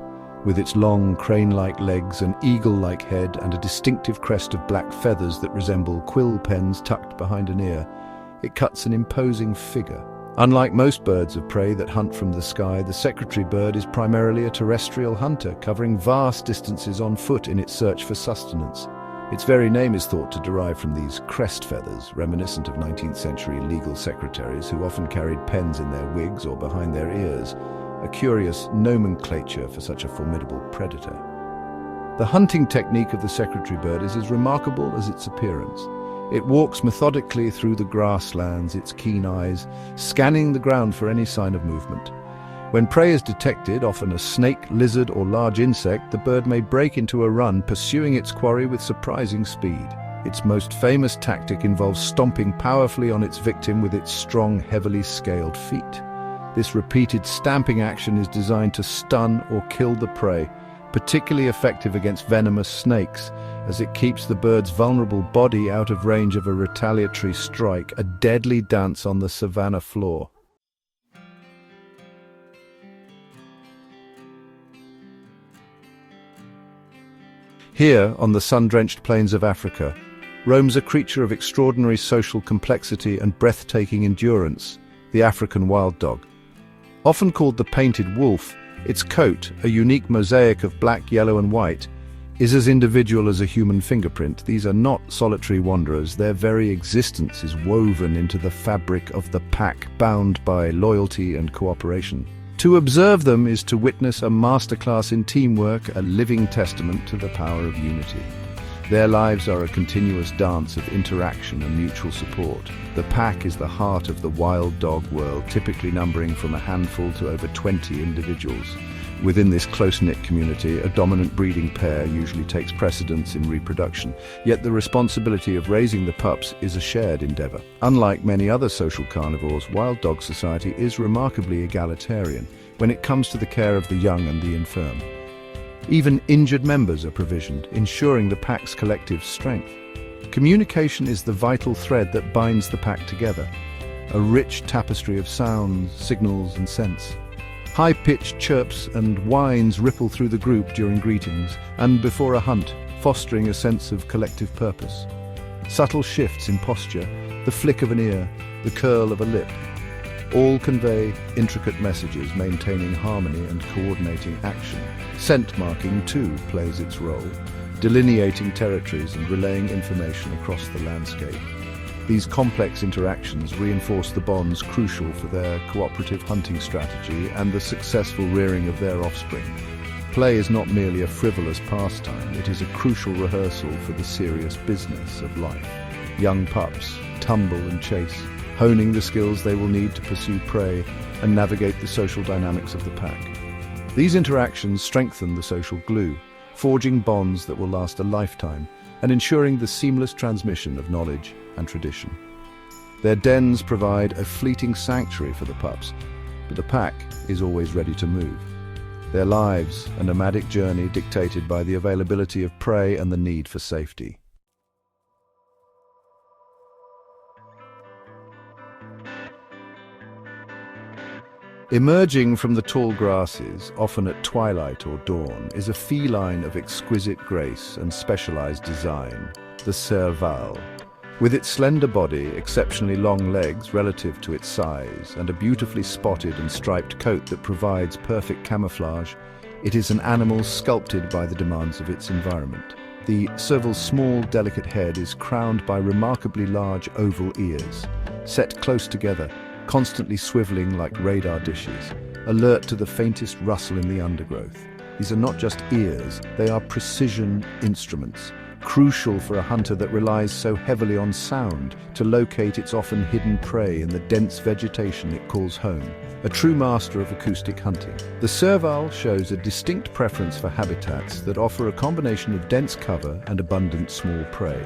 S1: With its long, crane-like legs, an eagle-like head, and a distinctive crest of black feathers that resemble quill pens tucked behind an ear, it cuts an imposing figure. Unlike most birds of prey that hunt from the sky, the secretary bird is primarily a terrestrial hunter, covering vast distances on foot in its search for sustenance. Its very name is thought to derive from these crest feathers, reminiscent of 19th century legal secretaries who often carried pens in their wigs or behind their ears, a curious nomenclature for such a formidable predator. The hunting technique of the secretary bird is as remarkable as its appearance. It walks methodically through the grasslands, its keen eyes scanning the ground for any sign of movement. When prey is detected, often a snake, lizard, or large insect, the bird may break into a run, pursuing its quarry with surprising speed. Its most famous tactic involves stomping powerfully on its victim with its strong, heavily scaled feet. This repeated stamping action is designed to stun or kill the prey, particularly effective against venomous snakes, as it keeps the bird's vulnerable body out of range of a retaliatory strike, a deadly dance on the savannah floor. Here, on the sun-drenched plains of Africa, roams a creature of extraordinary social complexity and breathtaking endurance, the African wild dog. Often called the painted wolf, its coat, a unique mosaic of black, yellow and white, is as individual as a human fingerprint. These are not solitary wanderers, their very existence is woven into the fabric of the pack, bound by loyalty and cooperation. To observe them is to witness a masterclass in teamwork, a living testament to the power of unity. Their lives are a continuous dance of interaction and mutual support. The pack is the heart of the wild dog world, typically numbering from a handful to over 20 individuals. Within this close-knit community, a dominant breeding pair usually takes precedence in reproduction, yet the responsibility of raising the pups is a shared endeavor. Unlike many other social carnivores, wild dog society is remarkably egalitarian when it comes to the care of the young and the infirm. Even injured members are provisioned, ensuring the pack's collective strength. Communication is the vital thread that binds the pack together, a rich tapestry of sounds, signals and scents. High-pitched chirps and whines ripple through the group during greetings and before a hunt, fostering a sense of collective purpose. Subtle shifts in posture, the flick of an ear, the curl of a lip, all convey intricate messages, maintaining harmony and coordinating action. Scent marking, too, plays its role, delineating territories and relaying information across the landscape. These complex interactions reinforce the bonds crucial for their cooperative hunting strategy and the successful rearing of their offspring. Play is not merely a frivolous pastime, it is a crucial rehearsal for the serious business of life. Young pups tumble and chase, honing the skills they will need to pursue prey and navigate the social dynamics of the pack. These interactions strengthen the social glue, forging bonds that will last a lifetime and ensuring the seamless transmission of knowledge and tradition. Their dens provide a fleeting sanctuary for the pups, but the pack is always ready to move. Their lives, a nomadic journey dictated by the availability of prey and the need for safety. Emerging from the tall grasses, often at twilight or dawn, is a feline of exquisite grace and specialized design, the serval. With its slender body, exceptionally long legs relative to its size, and a beautifully spotted and striped coat that provides perfect camouflage, it is an animal sculpted by the demands of its environment. The serval's small, delicate head is crowned by remarkably large oval ears, set close together, constantly swiveling like radar dishes, alert to the faintest rustle in the undergrowth. These are not just ears, they are precision instruments, crucial for a hunter that relies so heavily on sound to locate its often hidden prey in the dense vegetation it calls home. A true master of acoustic hunting. The serval shows a distinct preference for habitats that offer a combination of dense cover and abundant small prey.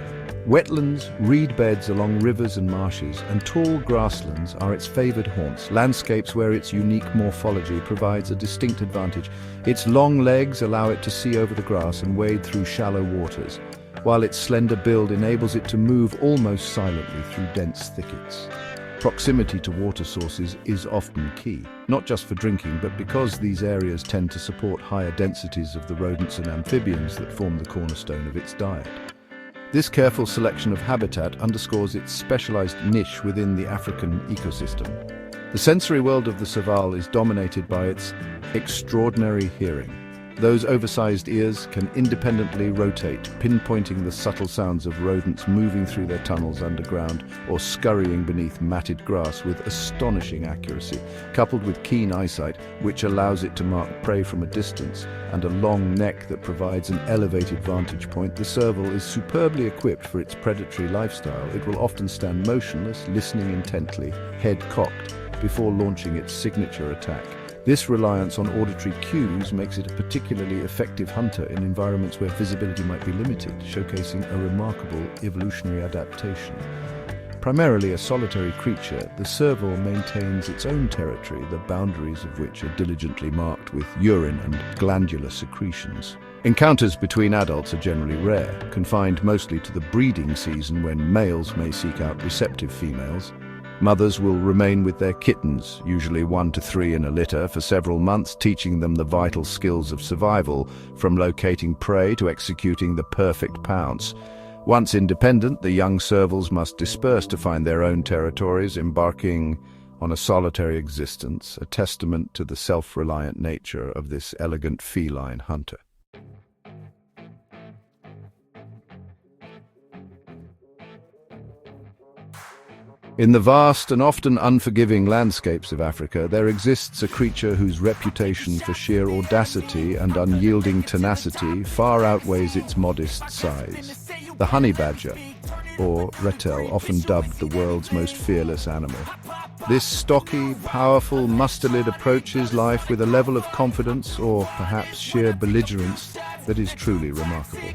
S1: Wetlands, reed beds along rivers and marshes, and tall grasslands are its favored haunts, landscapes where its unique morphology provides a distinct advantage. Its long legs allow it to see over the grass and wade through shallow waters, while its slender build enables it to move almost silently through dense thickets. Proximity to water sources is often key, not just for drinking, but because these areas tend to support higher densities of the rodents and amphibians that form the cornerstone of its diet. This careful selection of habitat underscores its specialized niche within the African ecosystem. The sensory world of the serval is dominated by its extraordinary hearing. Those oversized ears can independently rotate, pinpointing the subtle sounds of rodents moving through their tunnels underground or scurrying beneath matted grass with astonishing accuracy, coupled with keen eyesight, which allows it to mark prey from a distance, and a long neck that provides an elevated vantage point. The serval is superbly equipped for its predatory lifestyle. It will often stand motionless, listening intently, head cocked, before launching its signature attack. This reliance on auditory cues makes it a particularly effective hunter in environments where visibility might be limited, showcasing a remarkable evolutionary adaptation. Primarily a solitary creature, the serval maintains its own territory, the boundaries of which are diligently marked with urine and glandular secretions. Encounters between adults are generally rare, confined mostly to the breeding season when males may seek out receptive females. Mothers will remain with their kittens, usually 1 to 3 in a litter, for several months, teaching them the vital skills of survival, from locating prey to executing the perfect pounce. Once independent, the young servals must disperse to find their own territories, embarking on a solitary existence, a testament to the self-reliant nature of this elegant feline hunter. In the vast and often unforgiving landscapes of Africa, there exists a creature whose reputation for sheer audacity and unyielding tenacity far outweighs its modest size. The honey badger, or retel, often dubbed the world's most fearless animal. This stocky, powerful mustelid approaches life with a level of confidence, or perhaps sheer belligerence, that is truly remarkable.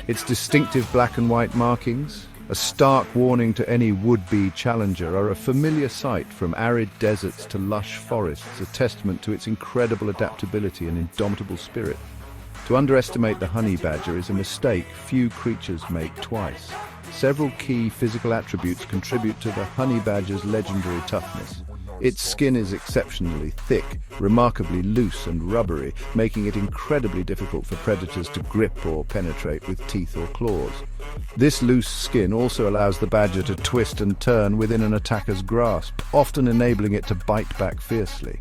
S1: Its distinctive black and white markings, a stark warning to any would-be challenger, are a familiar sight from arid deserts to lush forests, a testament to its incredible adaptability and indomitable spirit. To underestimate the honey badger is a mistake few creatures make twice. Several key physical attributes contribute to the honey badger's legendary toughness. Its skin is exceptionally thick, remarkably loose and rubbery, making it incredibly difficult for predators to grip or penetrate with teeth or claws. This loose skin also allows the badger to twist and turn within an attacker's grasp, often enabling it to bite back fiercely.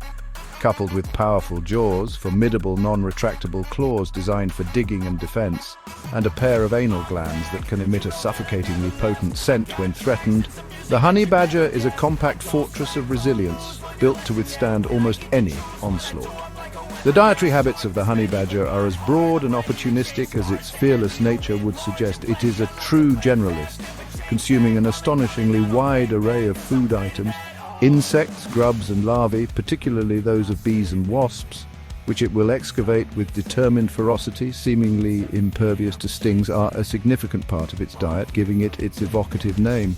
S1: Coupled with powerful jaws, formidable non-retractable claws designed for digging and defense, and a pair of anal glands that can emit a suffocatingly potent scent when threatened, the honey badger is a compact fortress of resilience, built to withstand almost any onslaught. The dietary habits of the honey badger are as broad and opportunistic as its fearless nature would suggest. It is a true generalist, consuming an astonishingly wide array of food items. Insects, grubs and larvae, particularly those of bees and wasps, which it will excavate with determined ferocity, seemingly impervious to stings, are a significant part of its diet, giving it its evocative name.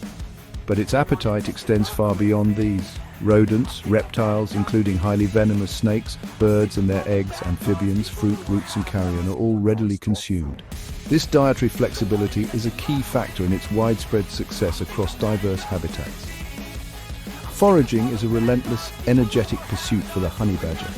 S1: But its appetite extends far beyond these. Rodents, reptiles, including highly venomous snakes, birds and their eggs, amphibians, fruit, roots and carrion are all readily consumed. This dietary flexibility is a key factor in its widespread success across diverse habitats. Foraging is a relentless, energetic pursuit for the honey badger.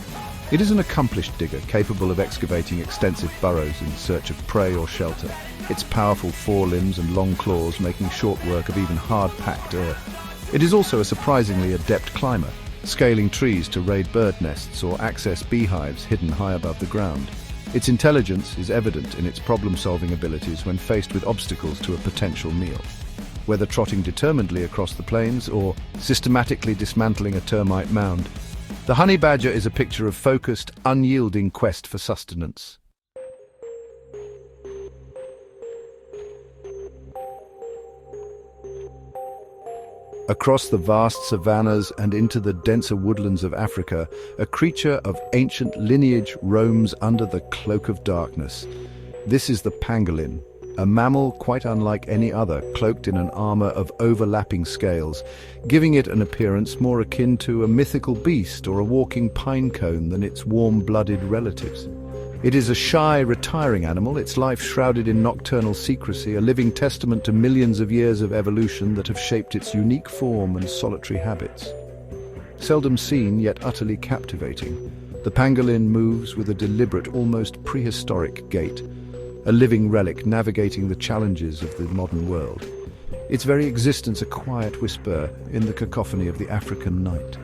S1: It is an accomplished digger capable of excavating extensive burrows in search of prey or shelter, its powerful forelimbs and long claws making short work of even hard-packed earth. It is also a surprisingly adept climber, scaling trees to raid bird nests or access beehives hidden high above the ground. Its intelligence is evident in its problem-solving abilities when faced with obstacles to a potential meal. Whether trotting determinedly across the plains or systematically dismantling a termite mound, the honey badger is a picture of focused, unyielding quest for sustenance. Across the vast savannas and into the denser woodlands of Africa, a creature of ancient lineage roams under the cloak of darkness. This is the pangolin, a mammal quite unlike any other, cloaked in an armor of overlapping scales, giving it an appearance more akin to a mythical beast or a walking pine cone than its warm-blooded relatives. It is a shy, retiring animal, its life shrouded in nocturnal secrecy, a living testament to millions of years of evolution that have shaped its unique form and solitary habits. Seldom seen, yet utterly captivating, the pangolin moves with a deliberate, almost prehistoric gait, a living relic navigating the challenges of the modern world. Its very existence a quiet whisper in the cacophony of the African night.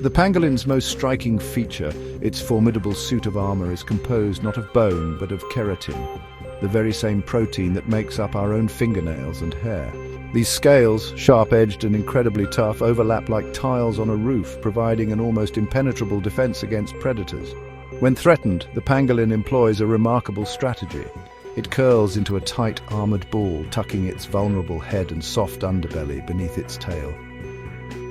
S1: The pangolin's most striking feature, its formidable suit of armor, is composed not of bone but of keratin, the very same protein that makes up our own fingernails and hair. These scales, sharp-edged and incredibly tough, overlap like tiles on a roof, providing an almost impenetrable defense against predators. When threatened, the pangolin employs a remarkable strategy. It curls into a tight, armored ball, tucking its vulnerable head and soft underbelly beneath its tail.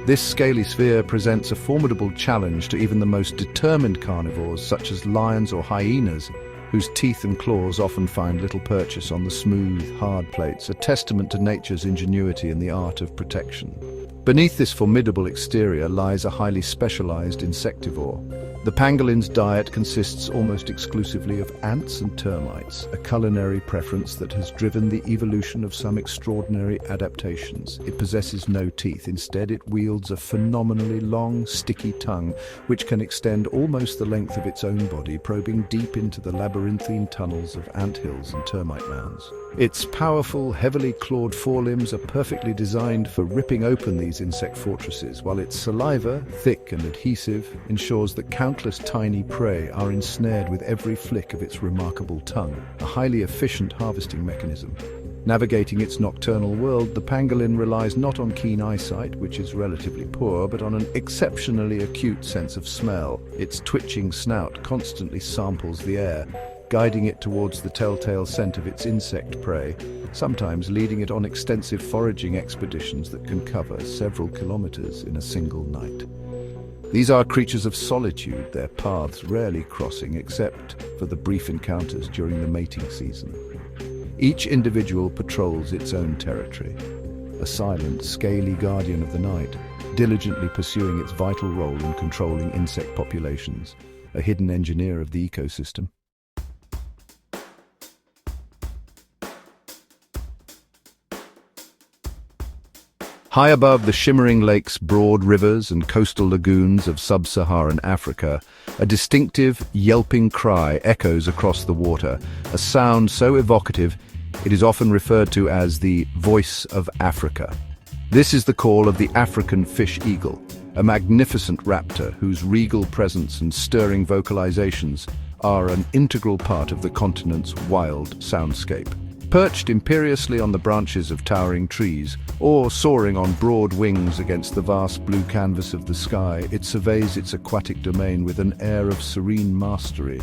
S1: This scaly sphere presents a formidable challenge to even the most determined carnivores, such as lions or hyenas, whose teeth and claws often find little purchase on the smooth, hard plates, a testament to nature's ingenuity in the art of protection. Beneath this formidable exterior lies a highly specialized insectivore. The pangolin's diet consists almost exclusively of ants and termites, a culinary preference that has driven the evolution of some extraordinary adaptations. It possesses no teeth. Instead, it wields a phenomenally long, sticky tongue, which can extend almost the length of its own body, probing deep into the labyrinthine tunnels of anthills and termite mounds. Its powerful, heavily clawed forelimbs are perfectly designed for ripping open these insect fortresses, while its saliva, thick and adhesive, ensures that countless tiny prey are ensnared with every flick of its remarkable tongue, a highly efficient harvesting mechanism. Navigating its nocturnal world, the pangolin relies not on keen eyesight, which is relatively poor, but on an exceptionally acute sense of smell. Its twitching snout constantly samples the air, guiding it towards the telltale scent of its insect prey, sometimes leading it on extensive foraging expeditions that can cover several kilometers in a single night. These are creatures of solitude, their paths rarely crossing except for the brief encounters during the mating season. Each individual patrols its own territory, a silent, scaly guardian of the night, diligently pursuing its vital role in controlling insect populations, a hidden engineer of the ecosystem. High above the shimmering lakes, broad rivers and coastal lagoons of sub-Saharan Africa, a distinctive, yelping cry echoes across the water, a sound so evocative it is often referred to as the voice of Africa. This is the call of the African fish eagle, a magnificent raptor whose regal presence and stirring vocalizations are an integral part of the continent's wild soundscape. Perched imperiously on the branches of towering trees, or soaring on broad wings against the vast blue canvas of the sky, it surveys its aquatic domain with an air of serene mastery.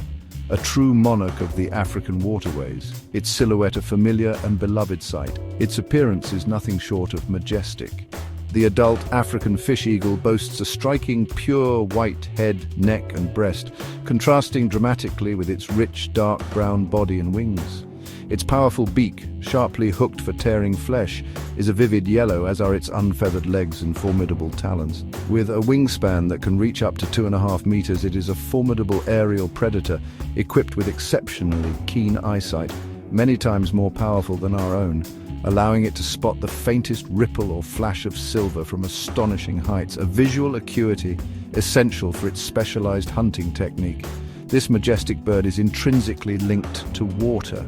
S1: A true monarch of the African waterways, its silhouette a familiar and beloved sight, its appearance is nothing short of majestic. The adult African fish eagle boasts a striking, pure white head, neck and breast, contrasting dramatically with its rich, dark brown body and wings. Its powerful beak, sharply hooked for tearing flesh, is a vivid yellow, as are its unfeathered legs and formidable talons. With a wingspan that can reach up to 2.5 meters, it is a formidable aerial predator equipped with exceptionally keen eyesight, many times more powerful than our own, allowing it to spot the faintest ripple or flash of silver from astonishing heights, a visual acuity essential for its specialized hunting technique. This majestic bird is intrinsically linked to water.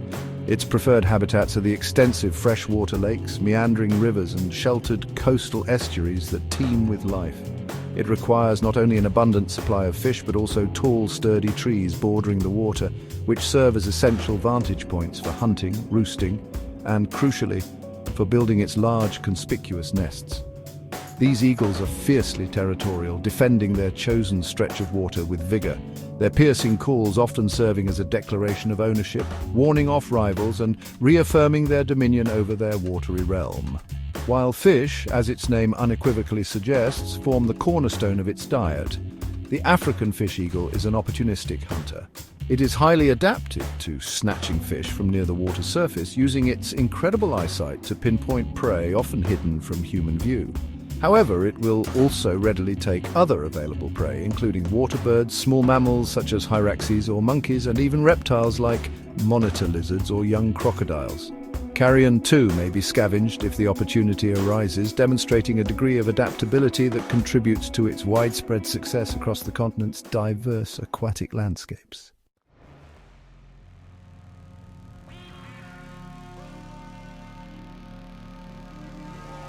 S1: Its preferred habitats are the extensive freshwater lakes, meandering rivers, and sheltered coastal estuaries that teem with life. It requires not only an abundant supply of fish, but also tall, sturdy trees bordering the water, which serve as essential vantage points for hunting, roosting, and, crucially, for building its large, conspicuous nests. These eagles are fiercely territorial, defending their chosen stretch of water with vigor, their piercing calls often serving as a declaration of ownership, warning off rivals and reaffirming their dominion over their watery realm. While fish, as its name unequivocally suggests, form the cornerstone of its diet, the African fish eagle is an opportunistic hunter. It is highly adapted to snatching fish from near the water surface, using its incredible eyesight to pinpoint prey often hidden from human view. However, it will also readily take other available prey, including water birds, small mammals such as hyraxes or monkeys, and even reptiles like monitor lizards or young crocodiles. Carrion too may be scavenged if the opportunity arises, demonstrating a degree of adaptability that contributes to its widespread success across the continent's diverse aquatic landscapes.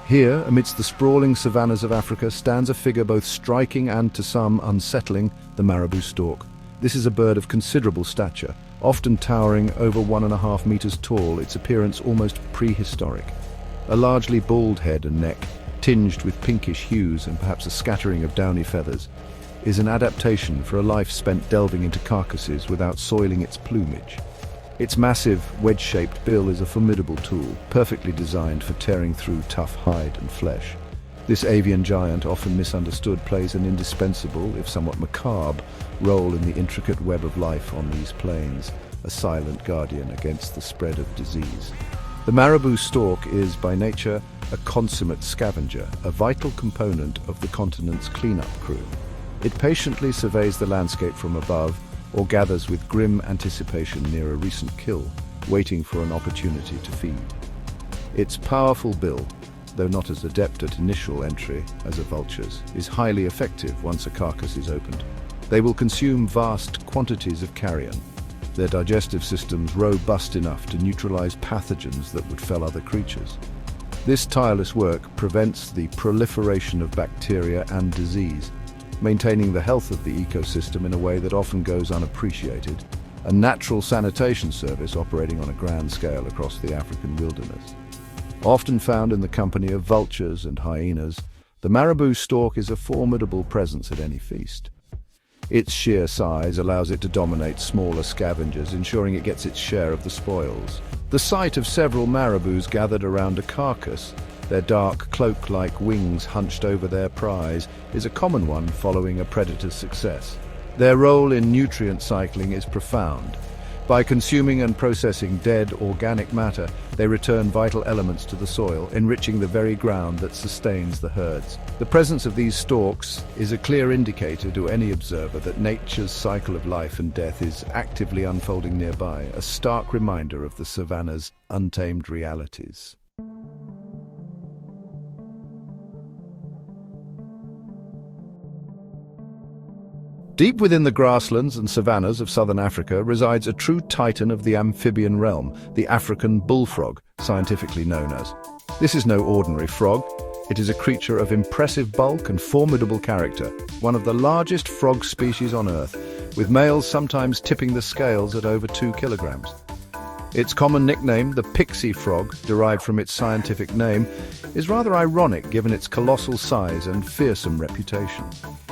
S1: Here, amidst the sprawling savannas of Africa, stands a figure both striking and, to some, unsettling, the marabou stork. This is a bird of considerable stature, often towering over 1.5 meters tall, its appearance almost prehistoric. A largely bald head and neck, tinged with pinkish hues and perhaps a scattering of downy feathers, is an adaptation for a life spent delving into carcasses without soiling its plumage. Its massive, wedge-shaped bill is a formidable tool, perfectly designed for tearing through tough hide and flesh. This avian giant, often misunderstood, plays an indispensable, if somewhat macabre, role in the intricate web of life on these plains, a silent guardian against the spread of disease. The marabou stork is, by nature, a consummate scavenger, a vital component of the continent's cleanup crew. It patiently surveys the landscape from above, or gathers with grim anticipation near a recent kill, waiting for an opportunity to feed. Its powerful bill, though not as adept at initial entry as a vulture's, is highly effective once a carcass is opened. They will consume vast quantities of carrion, their digestive systems robust enough to neutralize pathogens that would fell other creatures. This tireless work prevents the proliferation of bacteria and disease, maintaining the health of the ecosystem in a way that often goes unappreciated, a natural sanitation service operating on a grand scale across the African wilderness. Often found in the company of vultures and hyenas, the marabou stork is a formidable presence at any feast. Its sheer size allows it to dominate smaller scavengers, ensuring it gets its share of the spoils. The sight of several marabous gathered around a carcass, their dark cloak-like wings hunched over their prize, is a common one following a predator's success. Their role in nutrient cycling is profound. By consuming and processing dead organic matter, they return vital elements to the soil, enriching the very ground that sustains the herds. The presence of these storks is a clear indicator to any observer that nature's cycle of life and death is actively unfolding nearby, a stark reminder of the savannah's untamed realities. Deep within the grasslands and savannas of southern Africa resides a true titan of the amphibian realm, the African bullfrog, scientifically known as. This is no ordinary frog. It is a creature of impressive bulk and formidable character, one of the largest frog species on Earth, with males sometimes tipping the scales at over 2 kilograms. Its common nickname, the pixie frog, derived from its scientific name, is rather ironic given its colossal size and fearsome reputation.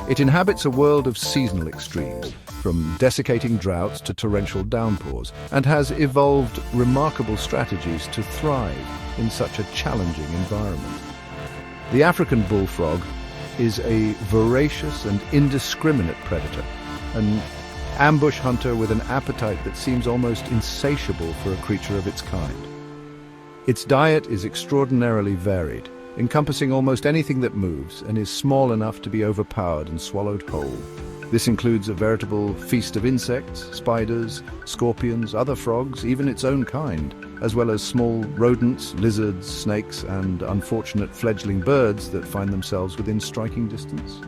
S1: It inhabits a world of seasonal extremes, from desiccating droughts to torrential downpours, and has evolved remarkable strategies to thrive in such a challenging environment. The African bullfrog is a voracious and indiscriminate predator, and ambush hunter with an appetite that seems almost insatiable for a creature of its kind. Its diet is extraordinarily varied, encompassing almost anything that moves and is small enough to be overpowered and swallowed whole. This includes a veritable feast of insects, spiders, scorpions, other frogs, even its own kind, as well as small rodents, lizards, snakes, and unfortunate fledgling birds that find themselves within striking distance.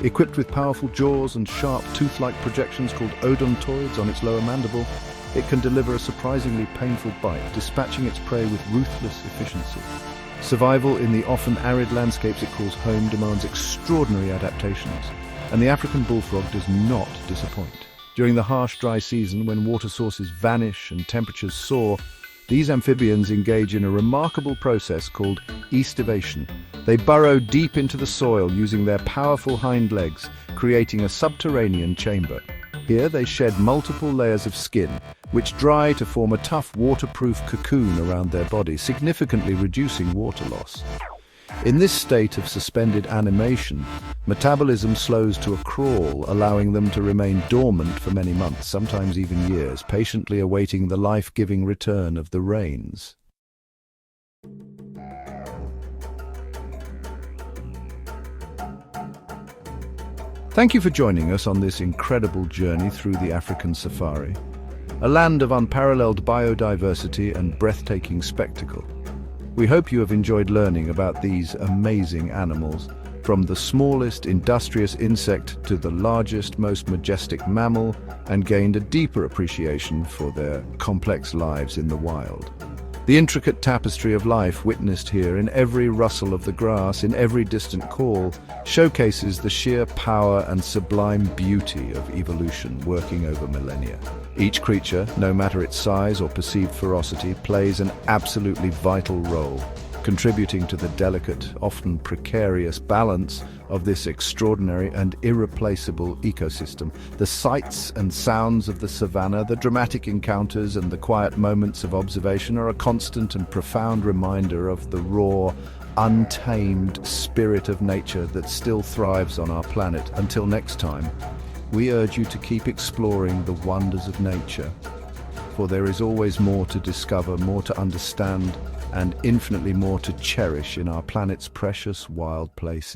S1: Equipped with powerful jaws and sharp tooth-like projections called odontoids on its lower mandible, it can deliver a surprisingly painful bite, dispatching its prey with ruthless efficiency. Survival in the often arid landscapes it calls home demands extraordinary adaptations, and the African bullfrog does not disappoint. During the harsh dry season, when water sources vanish and temperatures soar, these amphibians engage in a remarkable process called estivation. They burrow deep into the soil using their powerful hind legs, creating a subterranean chamber. Here they shed multiple layers of skin, which dry to form a tough waterproof cocoon around their body, significantly reducing water loss. In this state of suspended animation, metabolism slows to a crawl, allowing them to remain dormant for many months, sometimes even years, patiently awaiting the life-giving return of the rains. Thank you for joining us on this incredible journey through the African safari, a land of unparalleled biodiversity and breathtaking spectacle. We hope you have enjoyed learning about these amazing animals, from the smallest industrious insect to the largest, most majestic mammal, and gained a deeper appreciation for their complex lives in the wild. The intricate tapestry of life witnessed here in every rustle of the grass, in every distant call, showcases the sheer power and sublime beauty of evolution working over millennia. Each creature, no matter its size or perceived ferocity, plays an absolutely vital role, contributing to the delicate, often precarious balance of this extraordinary and irreplaceable ecosystem. The sights and sounds of the savannah, the dramatic encounters and the quiet moments of observation are a constant and profound reminder of the raw, untamed spirit of nature that still thrives on our planet. Until next time, we urge you to keep exploring the wonders of nature, for there is always more to discover, more to understand, and infinitely more to cherish in our planet's precious wild places.